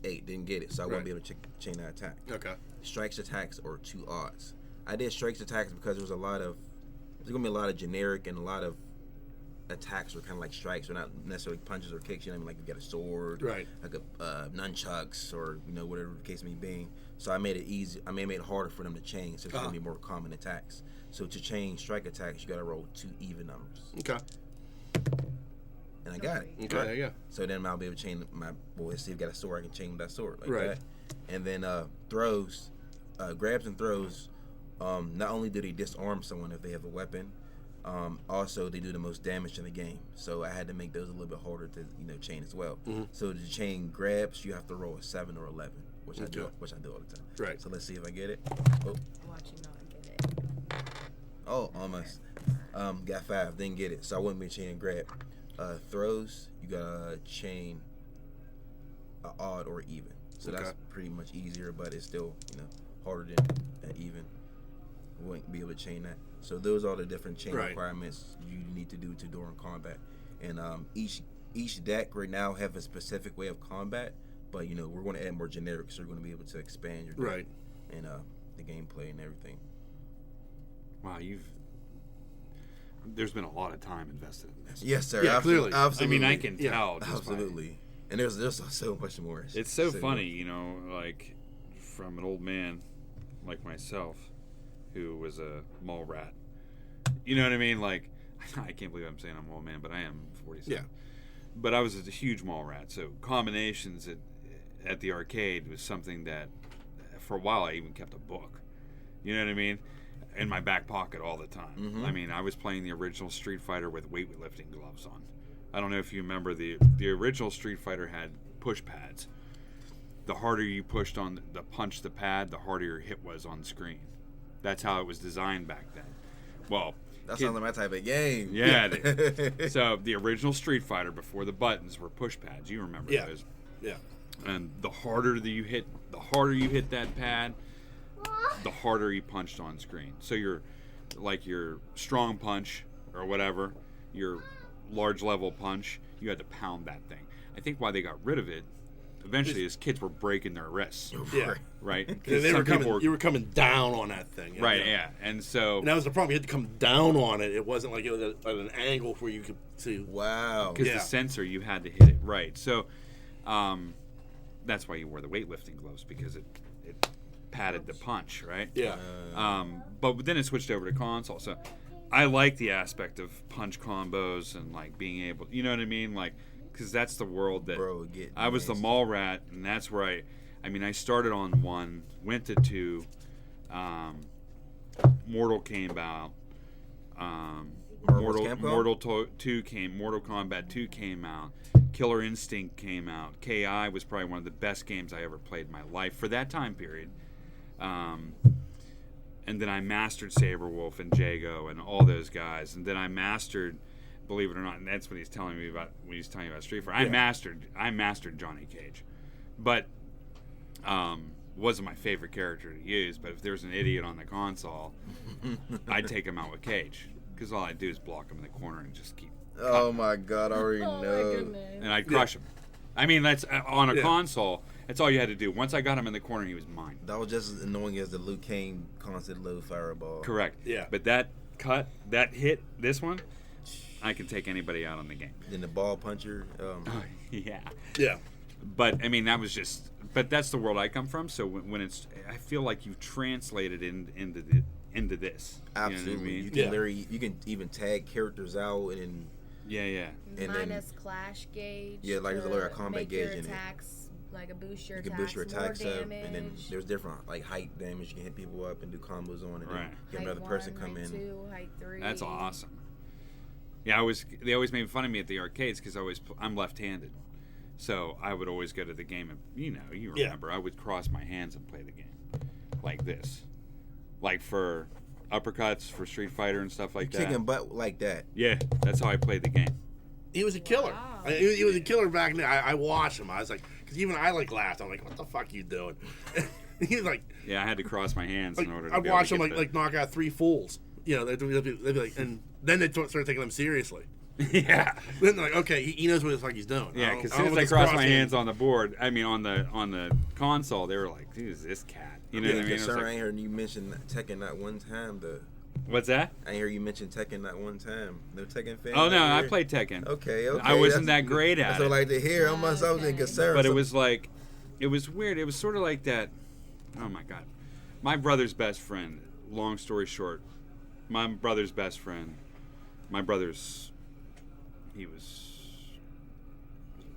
8, didn't get it, so I won't Right. be able to chain that attack. Okay. Strikes attacks or 2 odds. I did strikes attacks because there's gonna be a lot of generic, and a lot of attacks are kind of like strikes. They're not necessarily punches or kicks. You know what I mean? Like you got a sword, Right. like a nunchucks, or whatever the case may be. So I made it easy. I made it harder for them to chain, so it's gonna be more common attacks. So to chain strike attacks, you gotta roll 2 even numbers. Okay. And I got it. Okay. There you go. So then I'll be able to chain my boy. If you got a sword, I can chain with that sword like Right. that. And then throws, grabs and throws. Not only do they disarm someone if they have a weapon, also they do the most damage in the game. So I had to make those a little bit harder to chain as well. So to chain grabs, you have to roll a 7 or 11, which I do all the time. Right. So let's see if I get it. Oh, Watch you not get it. oh, almost. Got 5, didn't get it. So I wouldn't be chaining grab. Throws, you gotta chain a odd or even. So that's pretty much easier, but it's still harder than even. We wouldn't be able to chain that. So those are the different chain requirements you need to do during combat. And each deck right now have a specific way of combat, but we're going to add more generics, so you're going to be able to expand your deck and the gameplay and everything. Wow, there's been a lot of time invested in this. Yes, sir. Yeah, clearly. Absolutely. I mean, I can tell. Just Absolutely. And there's so much more. It's so funny, like from an old man like myself, who was a mall rat. You know what I mean? Like, I can't believe I'm saying I'm an old man, but I am 47. Yeah. But I was a huge mall rat, so combinations at the arcade was something that, for a while, I even kept a book. You know what I mean? In my back pocket all the time. Mm-hmm. I mean, I was playing the original Street Fighter with weightlifting gloves on. I don't know if you remember the original Street Fighter had push pads. The harder you pushed on the punch the pad, the harder your hit was on the screen. That's how it was designed back then. Well, that sounds like my type of game. Yeah. So the original Street Fighter, before the buttons, were push pads. You remember those? Yeah. And the harder you hit that pad, the harder you punched on screen. So your strong punch or whatever, your large level punch, you had to pound that thing. I think why they got rid of it eventually is kids were breaking their wrists. Yeah. Right? Yeah, you were coming down on that thing. Right, yeah. And so... And that was the problem. You had to come down on it. It wasn't like it was at an angle where you could see. Wow. Because the sensor, you had to hit it right. So that's why you wore the weightlifting gloves, because it padded the punch, right? Yeah. But then it switched over to console. So I like the aspect of punch combos and like being able... You know what I mean? Like... Because that's the world that I was the mall rat, and that's where I started on 1, went to 2, Mortal came out, Mortal Kombat 2 came out, Killer Instinct came out, KI was probably one of the best games I ever played in my life for that time period, and then I mastered Saberwolf and Jago and all those guys, and then I mastered believe it or not, and that's what he's telling me about when he's telling me about Street Fighter. Yeah. I mastered Johnny Cage, but wasn't my favorite character to use. But if there's an idiot on the console, I'd take him out with Cage, because all I'd do is block him in the corner and just keep. Oh my God, I already Oh my know. goodness. And I'd crush him. I mean, that's on a console. That's all you had to do. Once I got him in the corner, he was mine. That was just as annoying as the Liu Kang constant low fireball. Correct. Yeah. But that hit, this one, I can take anybody out on the game. Then the ball puncher. Yeah. Yeah. But I mean, that was just. But that's the world I come from. So when it's, I feel like you've translated into this. Absolutely. You know what I mean? You can literally, you can even tag characters out and. Yeah. And Minus clash gauge. Yeah, like there's a little combat make gauge your in it. attacks, like a boost your You can attacks, boost your attacks more up, damage. and then there's different like height damage. You can hit people up and do combos on, and Right. then get height another person 1, come height in. 2, height 3. That's awesome. Yeah, they always made fun of me at the arcades because I'm left-handed, so I would always go to the game and you remember I would cross my hands and play the game like this, like for uppercuts for Street Fighter and stuff like that. Kicking butt like that. Yeah, that's how I played the game. He was a killer. Wow. He was a killer back then. I watched him. I was like, because even I laughed. I'm like, what the fuck are you doing? He's like, Yeah, I had to cross my hands in order to. I'd be able watch to him get like knock out 3 fools. They'd be like, and then they started taking him seriously. Yeah. Then they're like, okay, he knows what the fuck he's doing. Yeah, because as soon as I crossed my hands on the board, I mean on the console, they were like, "Dude, is this cat?" You know what I mean? It was Sir, like, I ain't heard you mention Tekken not one time. What's that? I ain't heard you mention Tekken not one time. No Tekken fan. Oh no, over I here? played Tekken. Okay. I wasn't that's- that great at That's what I it, like to hear. I was in concern. but it was like, it was weird. It was sort of like that. Oh my god, my brother's best friend. Long story short, my brother's best friend. He was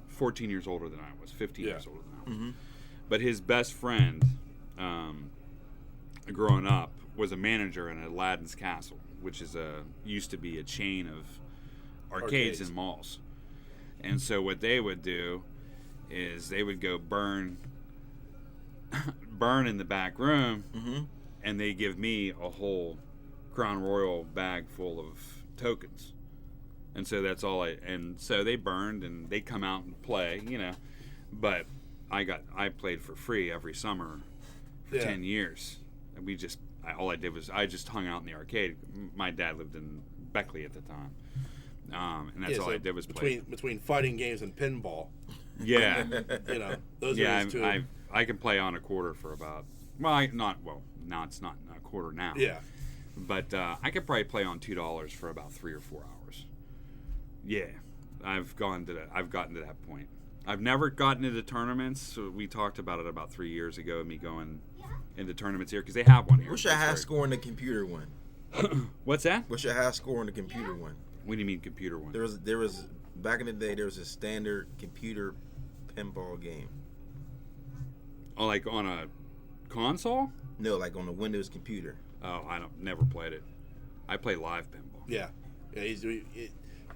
14 years older than I was, 15 years older than I was. Mm-hmm. But his best friend, growing up, was a manager in Aladdin's Castle, which is used to be a chain of arcades and malls. And so what they would do is they would go burn in the back room, and they give me a whole Crown Royal bag full of tokens. And so that's all and so they burned and they come out and play, but I played for free every summer for 10 years. And all I did was I just hung out in the arcade. My dad lived in Beckley at the time. And that's all I did was play. Between fighting games and pinball. Yeah. Those are his two. I can play on a quarter for about, now it's not a quarter now. Yeah. But I could probably play on $2 for about 3 or 4 hours. Yeah, I've gotten to that point. I've never gotten into tournaments. So we talked about it about 3 years ago, me going into tournaments here because they have one here. What's your high score in the computer one? What's that? What's your high score in the computer one? What do you mean computer one? There was back in the day. There was a standard computer pinball game. Oh, like on a console? No, like on a Windows computer. Oh, never played it. I play live pinball. Yeah.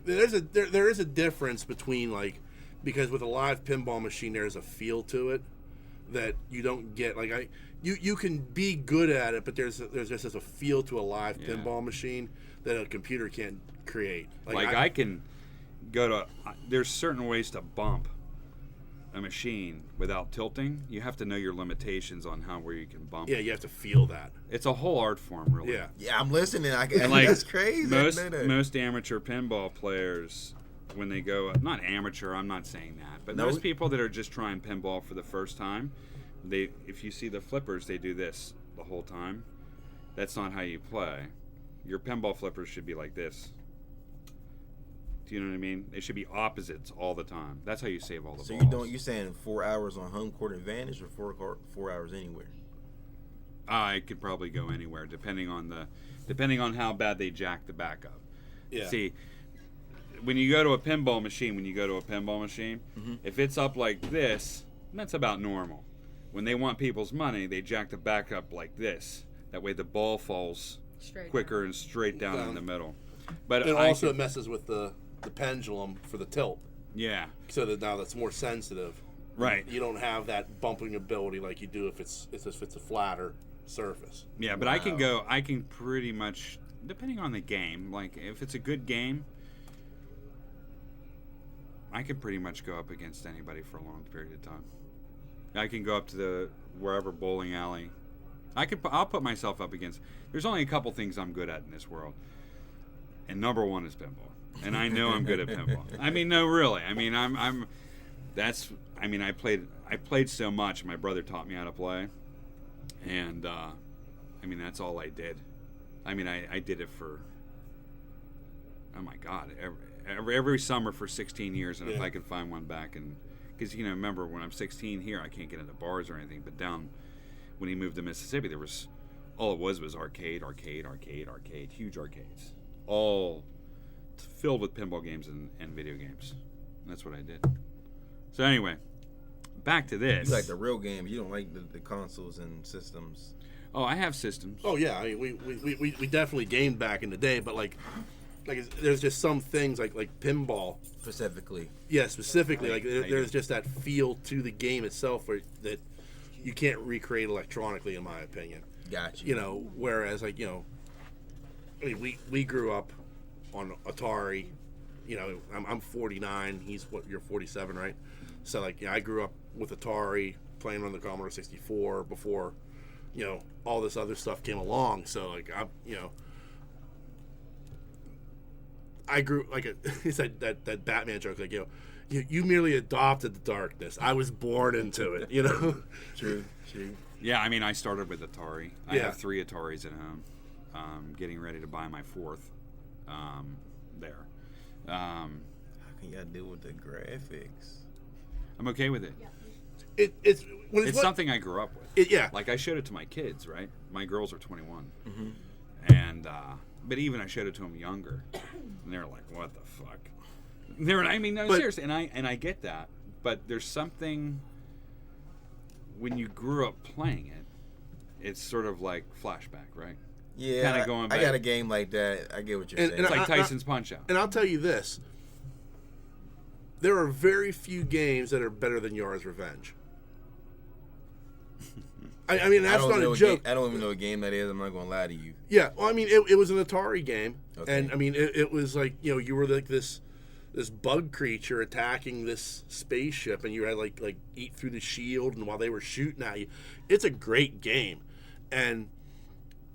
There is a difference between because with a live pinball machine there's a feel to it that you don't get. You can be good at it, but there's just a feel to a live pinball machine that a computer can't create. I can go to. There's certain ways to bump a machine without tilting. You have to know your limitations on where you can bump. Yeah, you have to feel that. It's a whole art form, really. Yeah, I'm listening. And that's crazy. Most amateur pinball players, when they go, not amateur, I'm not saying that, but most people that are just trying pinball for the first time, if you see the flippers, they do this the whole time. That's not how you play. Your pinball flippers should be like this. Do you know what I mean? They should be opposites all the time. That's how you save all the balls. You saying 4 hours on home court advantage or 4 hours anywhere? I could probably go anywhere depending on how bad they jack the back up. Yeah. See, when you go to a pinball machine, if it's up like this, that's about normal. When they want people's money, they jack the back up like this. That way the ball falls quicker and straight down in the middle. But it messes with the pendulum for the tilt. Yeah. So that now that's more sensitive. Right. You don't have that bumping ability like you do if it's a flatter surface. Yeah, but I can pretty much, depending on the game, like if it's a good game, I can pretty much go up against anybody for a long period of time. I can go up to the wherever bowling alley. I'll put myself up against. There's only a couple things I'm good at in this world, and number one is pinball. And I know I'm good at pinball. I mean, no, really. I mean, I played so much. My brother taught me how to play, and I mean, that's all I did. I mean, I did it for, oh my God, every summer for 16 years, and if I could find one back, and because remember when I'm 16 here, I can't get into bars or anything, but down when he moved to Mississippi, there was all it was arcade, huge arcades, all filled with pinball games and video games. And that's what I did. So anyway, back to this. You like the real games. You don't like the consoles and systems. Oh, I have systems. Oh yeah, I mean, we definitely gamed back in the day, but like there's just some things like pinball Specifically. Yeah, specifically, like there's just that feel to the game itself that you can't recreate electronically, in my opinion. Gotcha. Whereas I mean, we grew up on Atari. I'm 49. You're 47, right? So I grew up with Atari, playing on the Commodore 64 before, all this other stuff came along. So I grew it's that Batman joke, you merely adopted the darkness. I was born into it, True. Yeah, I mean, I started with Atari. I have 3 Ataris at home. Getting ready to buy my 4th. There. How can y'all deal with the graphics? I'm okay with it. It's something I grew up with. Yeah. Like I showed it to my kids, right? My girls are 21, Mm-hmm. and but even I showed it to them younger, and they're like, "What the fuck?" Seriously, and I get that, but there's something when you grew up playing it, it's sort of like flashback, right? Yeah, Kinda going back. I got a game like that. I get what you're saying. It's like Tyson's Punch-Out. And I'll tell you this: there are very few games that are better than Yara's Revenge. I mean, that's not a joke. I don't even know what game that is. I'm not going to lie to you. Yeah, well, I mean, it was an Atari game, Okay. and I mean, it was like you were like this bug creature attacking this spaceship, and you had like eat through the shield, and while they were shooting at you, it's a great game, and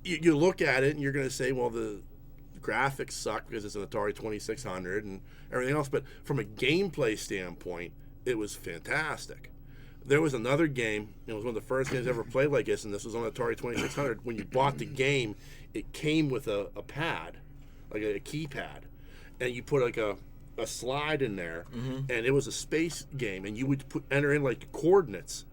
you look at it and you're going to say, well, the graphics suck because it's an Atari 2600 and everything else, but from a gameplay standpoint, it was fantastic. There was another game, it was one of the first games I ever played like this, and this was on Atari 2600. When you bought the game, it came with a pad, like a keypad, and you put like a slide in there, and it was a space game, and you would enter in like coordinates,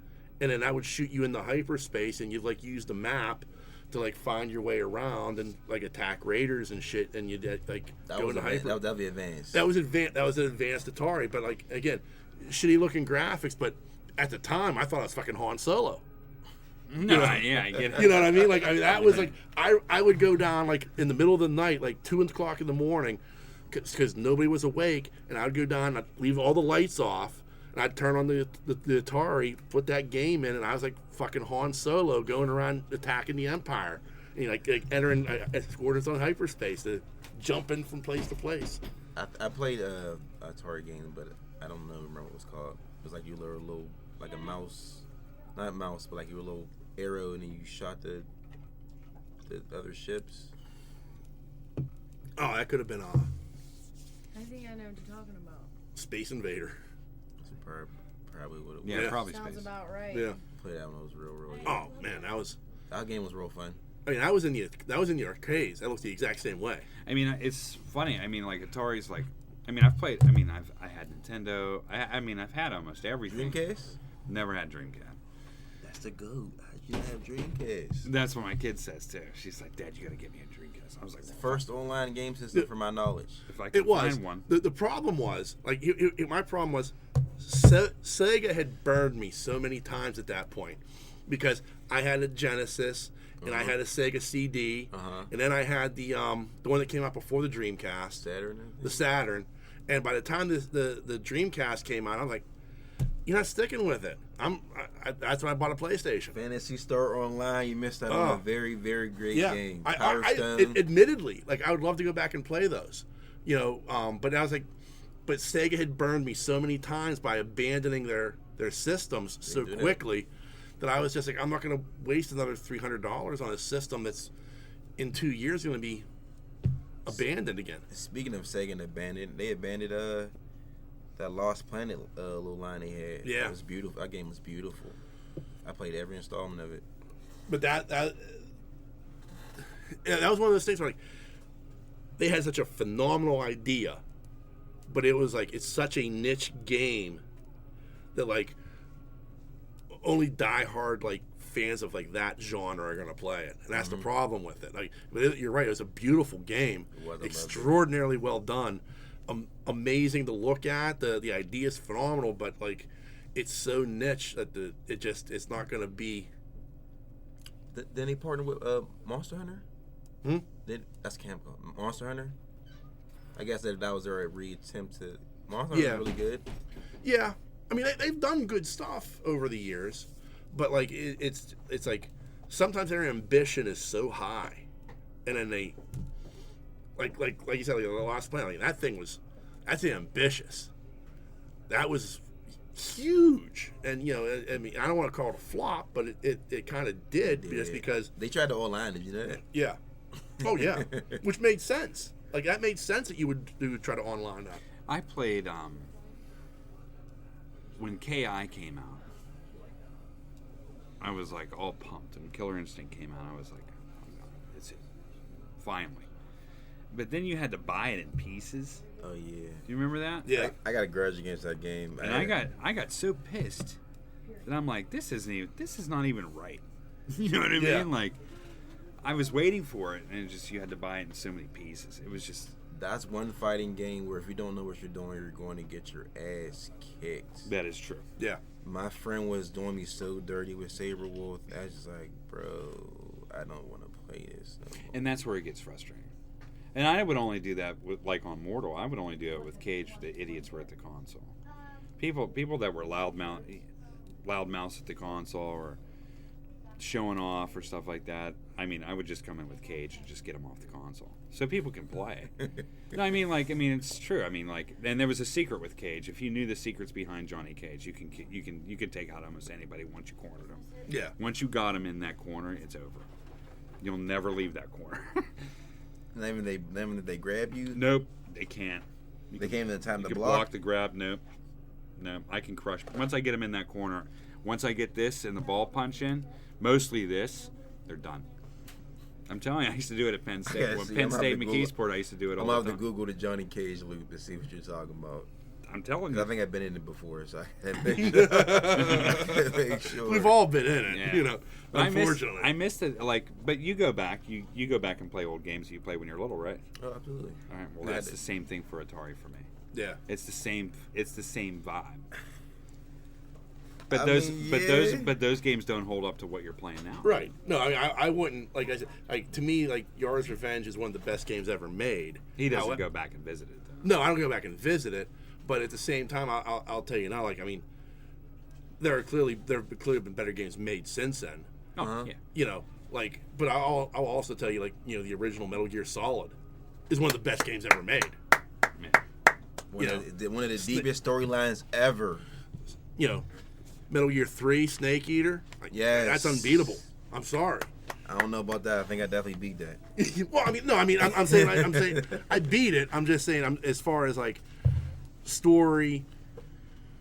and then that would shoot you into hyperspace, and you'd use the map to find your way around and attack raiders and shit, and you'd go into hyper. That would be advanced. That was advanced. That was an advanced Atari, but again, shitty looking graphics, but at the time, I thought it was fucking Han Solo. No, yeah, I get it. You know what I mean? That was I would go down in the middle of the night, 2 o'clock in the morning, because nobody was awake, and I'd go down, I'd leave all the lights off, and I'd turn on the Atari, put that game in, and I was like fucking Han Solo going around attacking the Empire, and entering coordinates on hyperspace, jumping from place to place. I played a Atari game, but I don't remember what it was called. It was like you were a little, like a mouse, not mouse, but you were a little arrow, and then you shot the other ships. Oh, that could have been I think I know what you're talking about. Space Invader. That's probably what it was. Yeah, probably Sounds Space. about right. Yeah. Played that when it was real young. Oh man, That game was real fun. I mean, that was in the arcades. That looks the exact same way. I mean, it's funny. I mean, Atari's I've played. I mean, I had Nintendo. I've had almost everything. Dreamcast? Never had Dreamcast. That's the goat. How'd you have Dreamcast? That's what my kid says too. She's like, "Dad, you gotta get me a Dreamcast." I was like, It's the first online game system, for my knowledge. If I could It was. find one. The problem was, my problem was, Sega had burned me so many times at that point, because I had a Genesis, and I had a Sega CD, and then I had the one that came out before the Dreamcast, Saturn? the Saturn, and by the time the Dreamcast came out, I'm like, you're not sticking with it. That's when I bought a PlayStation. Phantasy Star Online, you missed out on a very, very great game. Power Stone. Admittedly, I would love to go back and play those, but I was like, but Sega had burned me so many times by abandoning their systems so quickly that I was just like, I'm not going to waste another $300 on a system that's in 2 years going to be abandoned again. Speaking of Sega and abandoned, they abandoned that Lost Planet little line they had. Yeah. It was beautiful. That game was beautiful. I played every installment of it. But that was one of those things where, like, they had such a phenomenal idea, but it was like, it's such a niche game that, like, only diehard, like, fans of, like, that genre are going to play it. And that's the problem with it. Like, but you're right, it was a beautiful game. Extraordinarily well done. Amazing to look at. The idea is phenomenal, but, like, it's so niche that it's not going to be. Then they partnered with Monster Hunter? That's Capcom. Monster Hunter? I guess that was their re-attempt to. Monster Hunter was really good. Yeah. I mean, they've done good stuff over the years, but, like, it's like sometimes their ambition is so high, and then they, like you said, like, the Lost Planet, like, that's ambitious. That was huge, and, you know, I mean, I don't want to call it a flop, but it kind of did, just because they tried to online it, you know that? Yeah. Oh yeah, which made sense. Like, that made sense that you would try to online that. I played when KI came out. I was like all pumped, and Killer Instinct came out. I was like, oh, it's it, finally. But then you had to buy it in pieces. Oh yeah. Do you remember that? Yeah. I got a grudge against that game. And I got so pissed that I'm like, this is not even right. You know what I mean? Like, I was waiting for it, and it just, you had to buy it in so many pieces. It was just. That's one fighting game where if you don't know what you're doing, you're going to get your ass kicked. That is true. Yeah. My friend was doing me so dirty with Saber Wolf. I was just like, bro, I don't want to play this no more. And that's where it gets frustrating. And I would only do that with, like, on Mortal. I would only do it with Cage. The idiots were at the console. People that were loudmouth at the console or showing off or stuff like that. I mean, I would just come in with Cage and just get them off the console so people can play. No, I mean, it's true. I mean, like, and there was a secret with Cage. If you knew the secrets behind Johnny Cage, you can take out almost anybody once you cornered him. Yeah. Once you got him in that corner, it's over. You'll never leave that corner. Then when they grab you? Nope, they can't. They can't even time to block. block The grab. Nope. No, I can crush. Once I get them in that corner, once I get this and the ball punch in, mostly this, they're done. I'm telling you, I used to do it at Penn State. When Penn State McKeesport, I used to do it all the time. I'm going to Google the Johnny Cage loop to see what you're talking about. I'm telling you. I think I've been in it before, so I make sure. We've all been in it, Yeah. you know. Unfortunately, I missed it. Like, but you go back, you go back and play old games you played when you were little, right? Oh, absolutely. All right. Well, that's the same thing for Atari for me. Yeah. It's the same vibe. But those games don't hold up to what you're playing now. Right. No, I wouldn't. Like I said, to me, like, Yara's Revenge is one of the best games ever made. He doesn't go back and visit it, though. No, I don't go back and visit it. But at the same time, I'll tell you now. Like, I mean, there have clearly been better games made since then. Oh, yeah. You know, like, but I'll also tell you, like, you know, the original Metal Gear Solid is one of the best games ever made. Man. One of the deepest storylines ever. You know, Metal Gear 3, Snake Eater. Like, yes, that's unbeatable. I'm sorry. I don't know about that. I think I definitely beat that. Well, I mean, no, I mean, I'm saying I beat it. I'm just saying, as far as, like, story,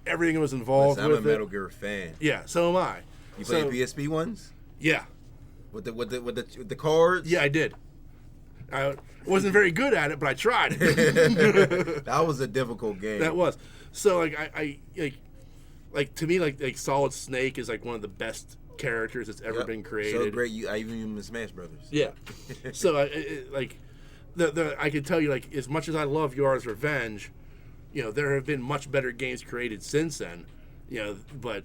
everything that was involved with it. I'm a Metal Gear fan. Yeah, so am I. You played PSP ones? Yeah. With the cards? Yeah, I did. I wasn't very good at it, but I tried. That was a difficult game. That was. So, like, I to me, like Solid Snake is, like, one of the best characters that's ever been created. So great, I even use them in Smash Brothers. Yeah. So, like, I can tell you, like, as much as I love Yara's Revenge, you know, there have been much better games created since then, you know, but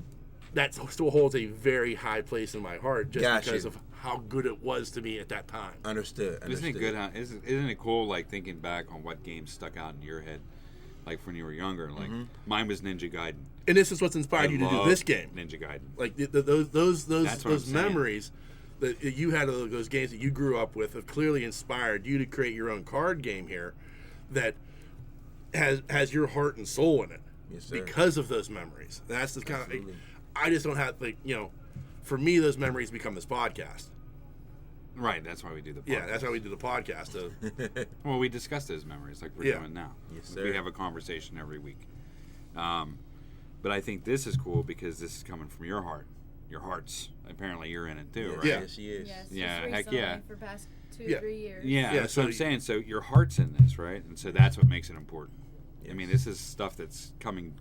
that still holds a very high place in my heart just because of how good it was to me at that time. Understood. Isn't it good? Isn't it cool? Like, thinking back on what games stuck out in your head, like when you were younger. Like mine was Ninja Gaiden. And this is what's inspired you to do this game. Ninja Gaiden. Like those memories that you had of those games that you grew up with have clearly inspired you to create your own card game here. That has your heart and soul in it. Yes, sir. Because of those memories. That's the kind of Absolutely. I just don't have for me those memories become this podcast. Right, that's why we do the podcast. Yeah, that's why we do the podcast. Well, we discuss those memories like we're Yeah. doing now. Yes, sir. We have a conversation every week. But I think this is cool because this is coming from your heart. Your hearts. Apparently you're in it too, right? Yeah. Yes, she is. Yes, Yeah, just heck recently, yeah. For past 2 Yeah. 3 years. Yeah, Yeah, that's so what I'm saying. So your heart's in this, right? And so that's what makes it important. I mean, this is stuff that's coming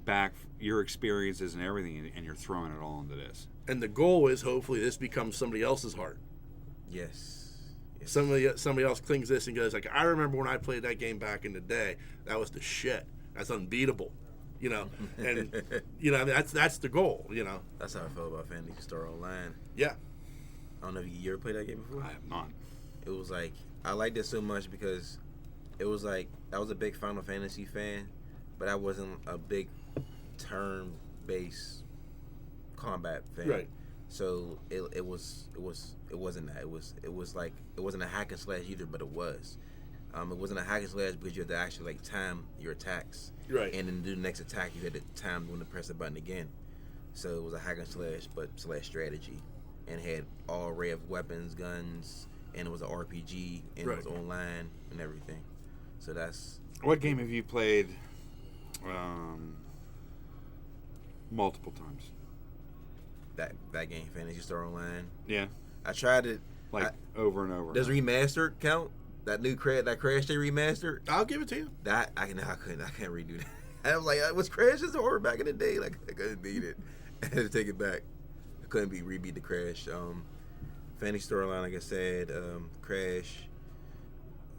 back, your experiences and everything, and you're throwing it all into this. And the goal is hopefully this becomes somebody else's heart. Yes. Yes. Somebody else clings this and goes like, I remember when I played that game back in the day. That was the shit. That's unbeatable. And that's the goal. That's how I felt about Fantasy Star Online. Yeah. I don't know if you ever played that game before. I have not. It was like I liked it so much because it was like I was a big Final Fantasy fan, but I wasn't a big turn-based combat fan. Right. So it wasn't that. It was like it wasn't a hack and slash either, but it was. It wasn't a hack and slash because you had to actually like time your attacks. Right. And then do the next attack, you had to time when to press the button again. So it was a hack and slash, but slash strategy, and had all array of weapons, guns, and it was an RPG, and Right. it was online and everything. So that's What game have you played multiple times? that game, Fantasy Star Online. Yeah. I tried it. Like over and over. Does remastered count? That new Crash they remastered? I'll give it to you. That I can't redo that. I was like, was Crash just horror back in the day? Like I couldn't beat it. I had to take it back. I couldn't rebeat the Crash. Fantasy Star Online, like I said, Crash.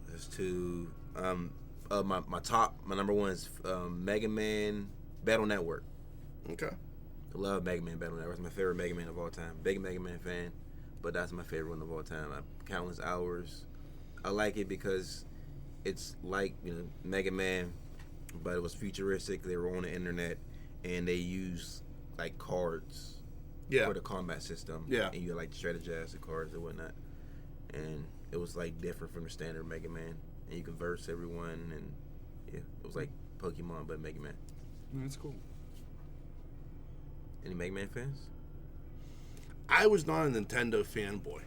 There's two. My number one is Mega Man Battle Network. Okay. I love Mega Man Battle Network. It's my favorite Mega Man of all time. Big Mega Man fan, but that's my favorite one of all time. Countless hours. I like it because it's like Mega Man, but it was futuristic. They were on the internet, and they used like cards for the combat system. Yeah. And you like strategize the cards and whatnot, and it was like different from the standard Mega Man. And you could verse everyone, and yeah, it was like Pokemon but Mega Man. That's cool. Any Mega Man fans? I was not a Nintendo fanboy.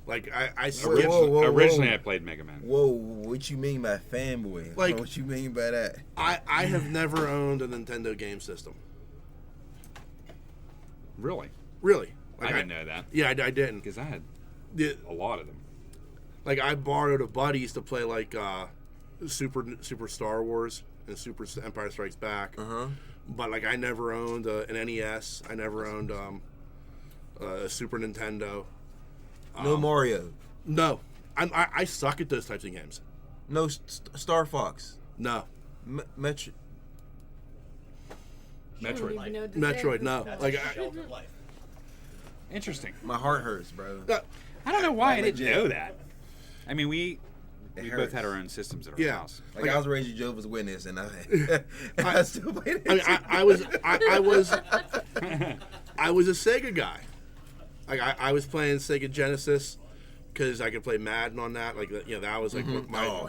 Like I skipped. Whoa. Originally, I played Mega Man. Whoa, what you mean by fanboy? Like- What you mean by that? I have never owned a Nintendo game system. Really? Really. I didn't know that Yeah, I didn't. because I had Yeah, a lot of them. like I borrowed a buddy's to play like Super Star Wars and Super Empire Strikes Back. But like I never owned an NES. I never owned a Super Nintendo. No Mario. No, I suck at those types of games. No Star Fox. No, Metro. Metroid. Even know Metroid. No, That's like a sheltered life. Interesting. My heart hurts, bro. I don't know why I Like didn't legit. know that. I mean, we both hurts. had our own systems at our Yeah. house. Like I was raised Jehovah's Witness, and I still played it. I mean, I was a Sega guy. Like I was playing Sega Genesis because I could play Madden on that. Like that was like my Oh.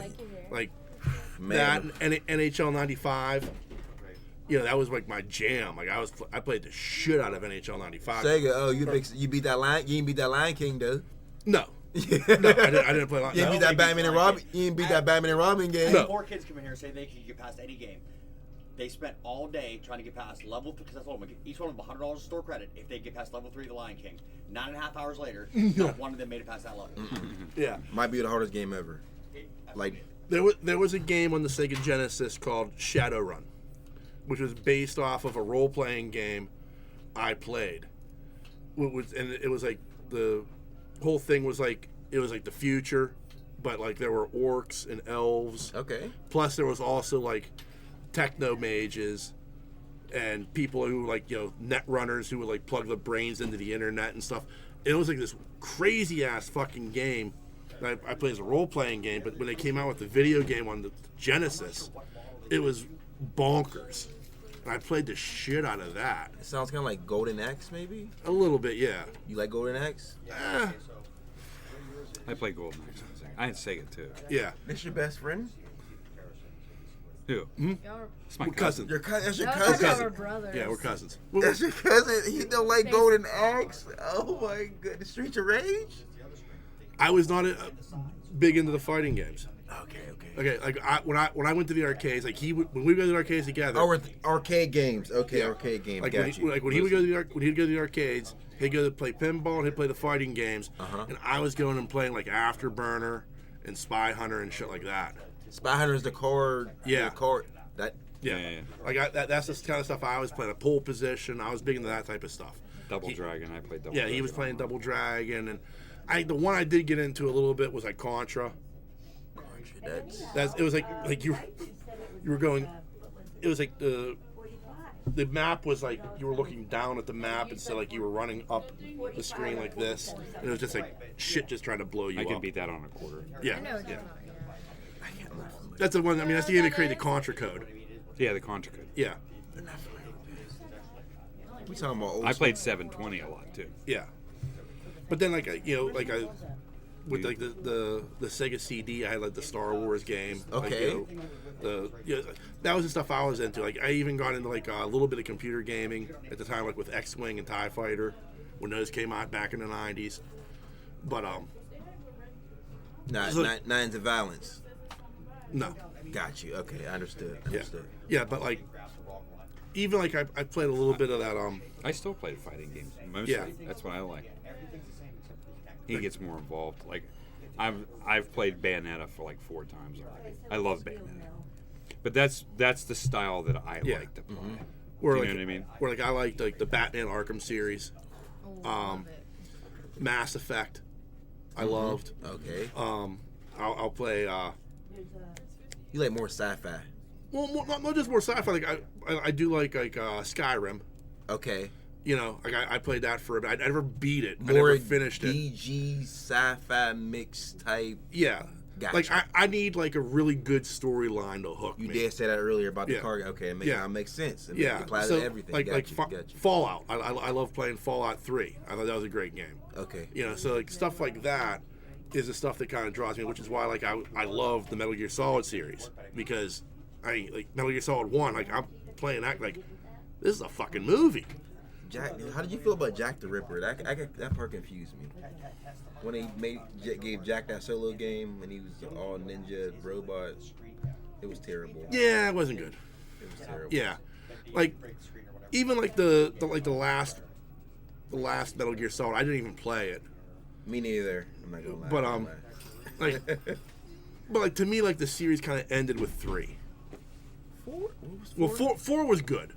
like Man, that and NHL '95. That was like my jam. Like I played the shit out of NHL '95. Sega. Oh, you beat that Lion. You didn't beat that Lion King though. No, Yeah. no, I didn't play. You didn't beat that Batman and Robin. You didn't beat that Batman and Robin game. No. 4 kids come in here and say they can get past any game. They spent all day trying to get past level 3, because that's what each one of them $100 store credit if they get past level 3 of the Lion King. 9.5 hours later, not one of them made it past that level. Yeah, Might be the hardest game ever. Like there was a game on the Sega Genesis called Shadowrun, which was based off of a role playing game I played. It was like the whole thing was like it was like the future, but like there were orcs and elves. okay. Plus there was also like techno mages and people who like net runners who would like plug the brains into the internet and stuff. It was like this crazy ass fucking game that I played as a role playing game. But when they came out with the video game on the Genesis, it was bonkers. And I played the shit out of that. It sounds kind of like Golden Axe, maybe. A little bit, yeah. You like Golden Axe? I played Golden Axe on Sega. I had Sega too. Yeah. This your best friend? Who? Y'all It's my We're cousins. Your cousin? That's your are cousin? brothers. Yeah, we're cousins. That's your cousin? He don't like golden eggs? Oh my goodness. Streets of Rage? I was not big into the fighting games. Okay. Okay, like when I went to the arcades, like when we go to the arcades together. Oh, arcade games. Okay, Yeah. arcade games. Like Got you. when he would go to the arcades, he'd go to play pinball and he'd play the fighting games, and I was going and playing like Afterburner and Spy Hunter and shit like that. Spy Hunter is the card. Yeah. The card. That. Yeah. Like that's the kind of stuff I was playing. A pole position. I was big into that type of stuff. Double Dragon. I played Double Yeah, Dragon. he was playing Double Dragon, and the one I did get into a little bit was like Contra. It was like you were going. It was like the map was like you were looking down at the map instead like you were running up the screen like this, and it was just like shit just trying to blow you I up. can beat that on a quarter. Yeah, I know what yeah. you're talking about. That's the one. I mean, that's the game that created the Contra code. Yeah, the Contra code. Yeah, We talking about old I played 720 a lot too. yeah. But then with like the Sega CD, I had like the Star Wars game. Okay. Like, that was the stuff I was into. Like I even got into like a little bit of computer gaming at the time, like with X-Wing and TIE Fighter when those came out back in the '90s. But Not into violence. no, Got you. Okay, I understood. yeah. But like even like I played a little bit of that. I still played fighting games mostly. Yeah. That's what I like. He gets more involved. Like I've played Bayonetta for like 4 times already. I love Bayonetta. But that's the style that I Yeah. like to play. Where You like know what I mean? where like I liked like the Batman Arkham series, Love it. Mass Effect. I loved. Okay. I'll play. You like more sci-fi. Well, not just more sci-fi. Like I do like Skyrim. Okay. You know, like I played that for a bit. I never beat it. I More never finished it. DG sci-fi mix type. Yeah. Gotcha. Like I need like a really good storyline to hook You me. did say that earlier about the Yeah. car. Okay, Yeah. that makes sense. And Yeah. it applies So to everything. like Got you. Fallout. I love playing Fallout 3. I thought that was a great game. Okay. You know, so like stuff like that is the stuff that kind of draws me, which is why like I love the Metal Gear Solid series because like Metal Gear Solid 1, like I'm playing that like this is a fucking movie. Jack, how did you feel about Jack the Ripper? That part confused me. When they gave Jack that solo game and he was all ninja robot, it was terrible. Yeah, it wasn't good. It was terrible. Yeah, like even like the last Metal Gear Solid, I didn't even play it. Me neither. I'm not gonna lie. But I'm not gonna lie. like to me like the series kind of ended with 3. 4? What was 4? Well, 4 was good,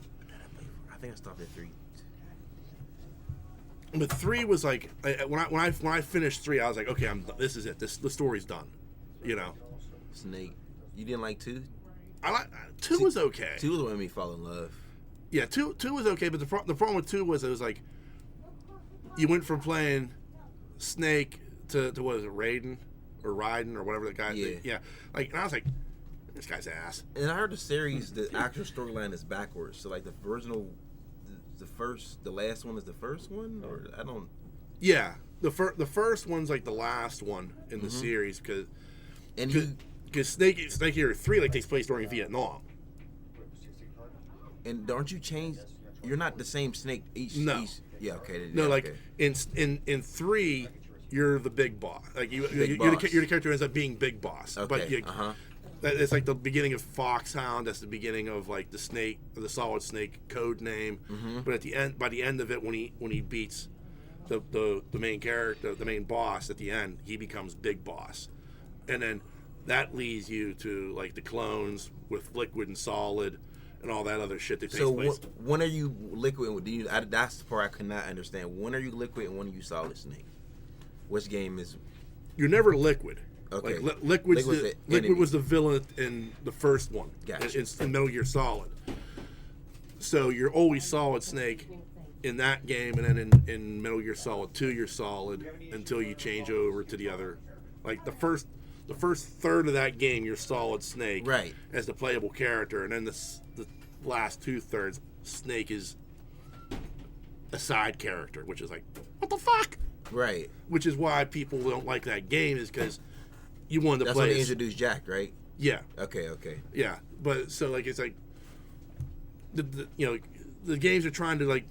I think I stopped at 3. but 3 was like when I finished 3, I was like, okay, this is it. The story's done. You know, Snake. You didn't like 2? I like 2 was okay. 2 was what made me fall in love. Yeah, 2 was okay, but the problem with 2 was it was like you went from playing Snake to what is it, Raiden or Raiden or whatever the guy. Yeah. Like, and I was like, this guy's ass. And I heard the series, the actual storyline is backwards. So like the original, the last one is the first one, or I don't. Yeah, the first one's like the last one in the series because Snake Eater 3 like takes place during Vietnam. And don't you change? You're not the same Snake each. No. Yeah. Okay. No, yeah, like okay. in 3, you're the big boss. Like you're Big the boss. character who ends up being big boss. Okay. But Uh-huh. it's like the beginning of Foxhound. That's the beginning of like the Solid Snake code name. But by the end of it, when he beats the main character, the main boss at the end, he becomes Big Boss, and then that leads you to like the clones with Liquid and Solid and all that other shit that takes place. So when are you Liquid? That's the part I could not understand. When are you Liquid and when are you Solid Snake? Which game is? You're never Liquid. Okay. Like Liquid was the villain in the first one. Gotcha. In Metal Gear Solid. So you're always Solid Snake in that game, and then in Metal Gear Solid 2, you're Solid until you change over to the other. Like the first third of that game, you're Solid Snake, Right. as the playable character, and then the last 2/3, Snake is a side character, which is like, what the fuck? Right. Which is why people don't like that game, is because you wanted to That's play when they as- introduced Jack, right? Yeah, Okay. yeah. But so like it's like the the games are trying to like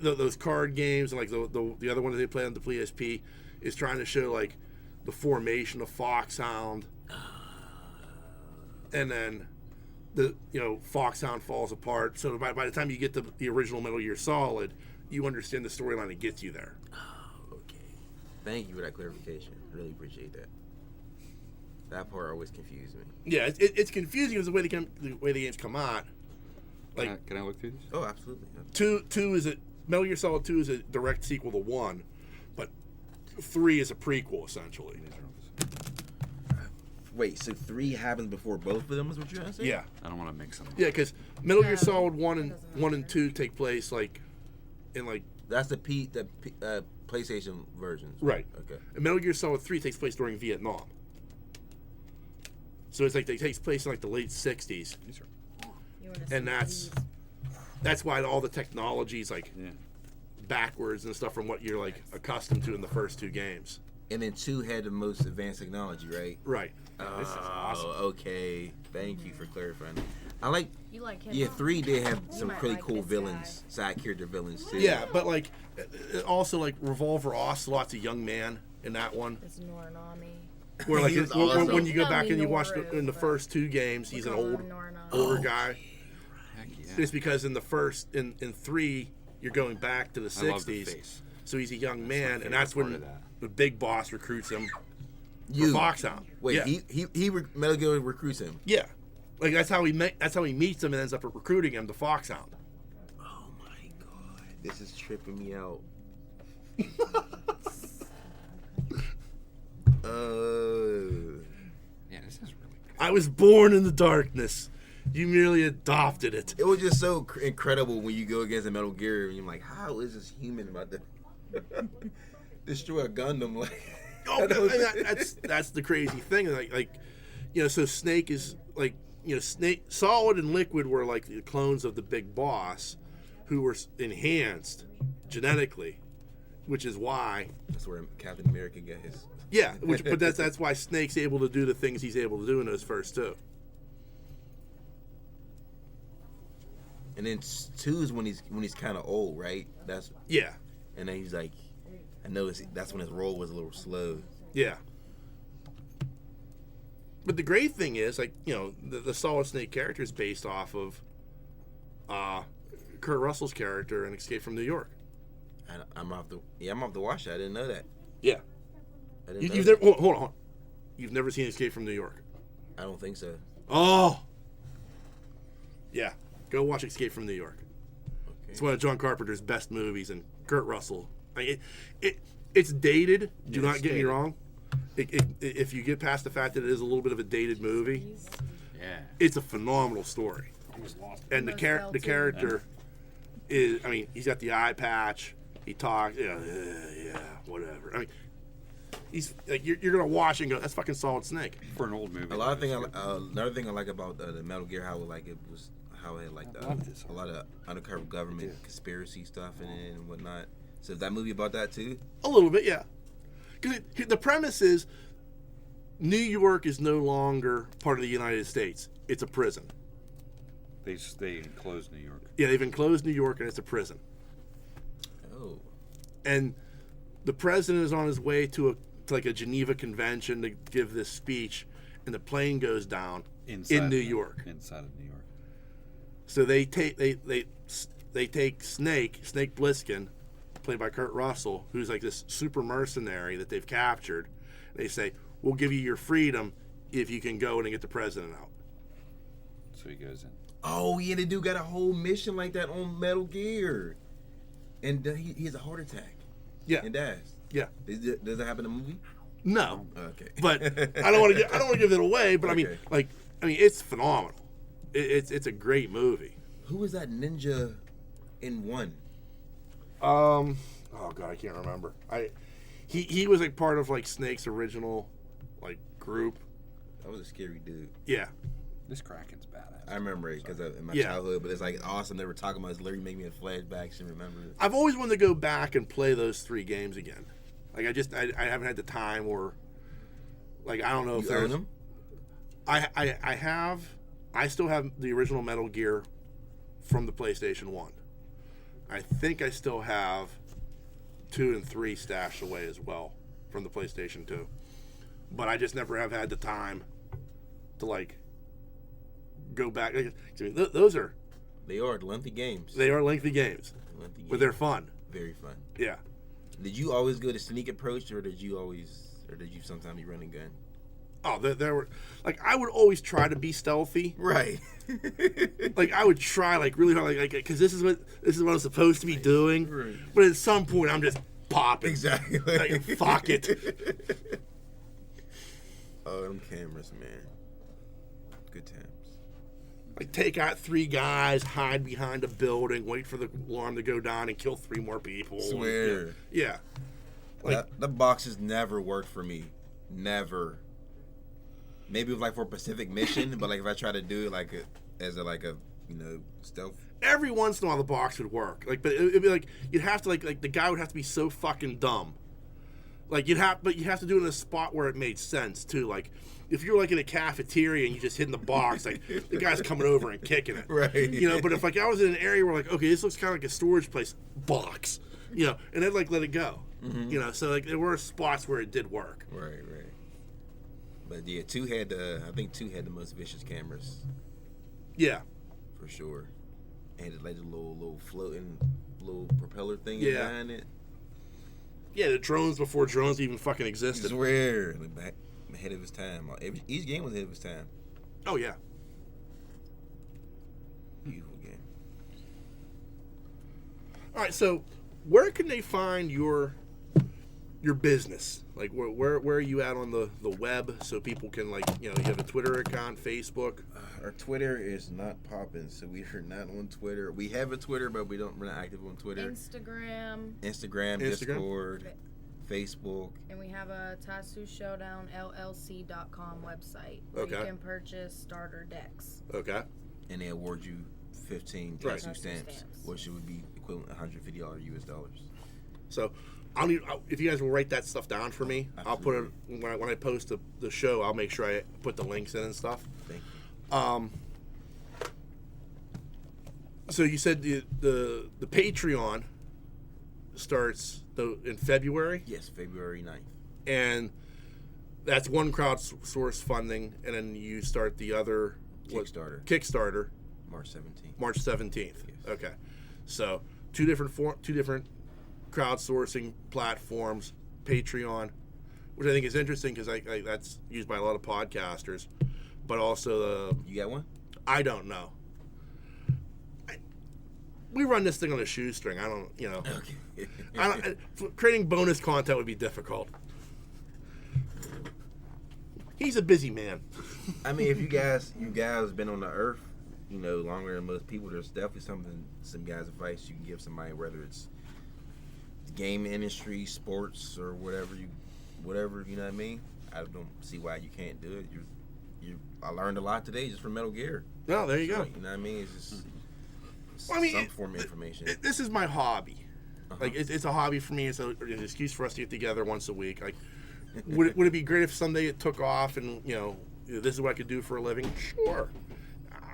those card games and like the other one that they play on the PSP is trying to show like the formation of Foxhound, and then the Foxhound falls apart. So by the time you get to the original Metal Gear Solid, you understand the storyline that gets you there. Oh, okay. Thank you for that clarification. Really appreciate that. That part always confused me. Yeah, it's confusing as the way the games come out. Like, Can I look through this? Oh, absolutely. two is Metal Gear Solid 2 is a direct sequel to 1, but 3 is a prequel essentially. Wait, so 3 happens before both of them? Is what you're trying to say? Yeah, I don't want to mix them. yeah, because Metal Gear No, Solid 1 it and doesn't 1 and 2 take place like in like That's the PlayStation versions. right. Okay. And Metal Gear Solid 3 takes place during Vietnam. So it's like it takes place in like the late 60s, You wanna and see that's why all the technology's like Yeah. backwards and stuff from what you're like accustomed to in the first 2 games. And then 2 had the most advanced technology, right? Right. This is awesome. Okay. Thank you for clarifying. I like. You like him? Yeah, 3 did have some might pretty like cool this villains, side character villains too. Yeah, but like also like Revolver Ocelot's a young man in that one. It's Nornami. Where like He was when awesome. you go No, back we and you know watch Rose, in the but first 2 games, he's an call older him Nornami. older guy. Heck yeah. It's because in the first in 3 you're going back to the I love the 60s, face. so he's a young my man, favorite and that's part when of that. the big boss recruits him You. for Foxhound. Wait, yeah. he Metal Gear recruits him. Yeah, like that's how he meets him and ends up recruiting him to Foxhound. Oh my god, this is tripping me out. Yeah, this is really good. I was born in the darkness. You merely adopted it. It was just so incredible when you go against a Metal Gear and you're like, how is this human about to destroy a Gundam? Like, Oh, that's the crazy thing. Like, so Snake is like, Snake, Solid and Liquid were like the clones of the big boss, who were enhanced genetically, which is why. that's where Captain America got his. Yeah, but that's why Snake's able to do the things he's able to do in those first 2. And then 2 is when he's kind of old, right? That's Yeah, and then he's like, I noticed that's when his roll was a little slow. yeah. But the great thing is, like, the Solid Snake character is based off of Kurt Russell's character in Escape from New York. I'm off the watch that. I didn't know that. Yeah. I didn't know You've that. never hold on. You've never seen Escape from New York? I don't think so. Oh. Yeah. Go watch Escape from New York. Okay. It's one of John Carpenter's best movies, and Kurt Russell. I mean, it's dated. Do Yeah, not it's get me dated. wrong. If you get past the fact that it is a little bit of a dated movie, Yeah. it's a phenomenal story. Almost lost. And the character is, I mean, he's got the eye patch. He talks, yeah, whatever. I mean, he's like you're gonna watch and go, that's fucking Solid Snake. For an old movie. A lot of that things. was Another thing I like about the Metal Gear, how it was how it had like I love this. a lot of undercover government conspiracy stuff in it and whatnot. So is that movie about that too? A little bit, yeah. Because the premise is New York is no longer part of the United States. It's a prison. They enclosed New York. Yeah, they've enclosed New York and it's a prison. Oh, And the president is on his way to like a Geneva convention to give this speech, and the plane goes down in New York. Inside of New York. So they take Snake Plissken, played by Kurt Russell, who's like this super mercenary that they've captured. They say, we'll give you your freedom if you can go in and get the president out. So he goes in. oh yeah, the dude got a whole mission like that on Metal Gear, and he has a heart attack Yeah, and dies. yeah. Does that happen in the movie? No, Okay, but I don't want to give it away. But Okay. I mean, it's phenomenal. It's a great movie. Who was that ninja in 1? Oh god, I can't remember. He was like part of like Snake's original like group. That was a scary dude. Yeah, This Kraken's badass. I remember it because in my Yeah. childhood, but it's like awesome. They were talking about it. It's literally making me a flashbacks and remember it. I've always wanted to go back and play those 3 games again. Like I haven't had the time, or like I don't know if You there's own them? I still have the original Metal Gear from the PlayStation 1. I think I still have 2 and 3 stashed away as well from the PlayStation 2. But I just never have had the time to like go back. Those are They are lengthy games. They are lengthy games. But they're fun. Very fun. Yeah. Did you always go to sneak approach, or did you sometimes be running gun? Oh, there were like I would always try to be stealthy. Right. Like I would try like really hard, like because this is what I'm supposed to be doing. Right. But at some point, I'm just popping. Exactly. Like, fuck it. Oh, them cameras, man. Good times. Like take out 3 guys, hide behind a building, wait for the alarm to go down, and kill 3 more people. Swear. Yeah. Like The boxes never worked for me. Never. Maybe it was like for a Pacific mission, but like if I try to do it like as a stealth. every once in a while the box would work. Like, but it'd be like you'd have to like the guy would have to be so fucking dumb. Like you have to do it in a spot where it made sense too. Like if you're like in a cafeteria and you just hit in the box, like the guy's coming over and kicking it. Right. You know, but if like I was in an area where like, okay, this looks kind of like a storage place, box. You know, and I'd like let it go. Mm-hmm. You know, so like there were spots where it did work. Right. But yeah, I think 2 had the most vicious cameras. Yeah. For sure. And it like a little floating little propeller thing behind it. Yeah, the drones before drones even fucking I existed. swear, like ahead of his time. Each game was ahead of his time. Oh yeah. Beautiful game. All right, so where can they find your business? Like where are you at on the web so people can like, you know, you have a Twitter account, Facebook? Our Twitter is not popping, so we are not on Twitter. We have a Twitter, but we're not active on Twitter. Instagram. Discord, Facebook. And we have a Tasuo Showdown LLC.com website where Okay. you can purchase starter decks. Okay. And they award you 15 Right. Tasuo stamps, which would be equivalent to $150 US dollars. So if you guys will write that stuff down for me, Absolutely. I'll put it when I post the show. I'll make sure I put the links in and stuff. Thank you. So you said the Patreon starts in February? Yes, February 9th. And that's one crowdsource funding, and then you start the other Kickstarter March 17th. March 17th. Yes. Okay. So two different crowdsourcing platforms, Patreon, which I think is interesting because that's used by a lot of podcasters, but also You got one? I don't know. We run this thing on a shoestring. I don't, you know. Okay. Creating bonus content would be difficult. He's a busy man. I mean, if you guys been on the earth, you know, longer than most people, there's definitely some guys' advice you can give somebody, whether it's game industry, sports, or whatever, you know what I mean? I don't see why you can't do it. I learned a lot today just from Metal Gear. Oh, there you go. You know what I mean? It's just some form of information. This is my hobby. Uh-huh. Like it's a hobby for me. It's an excuse for us to get together once a week. Like, would it be great if someday it took off and you know this is what I could do for a living? Sure.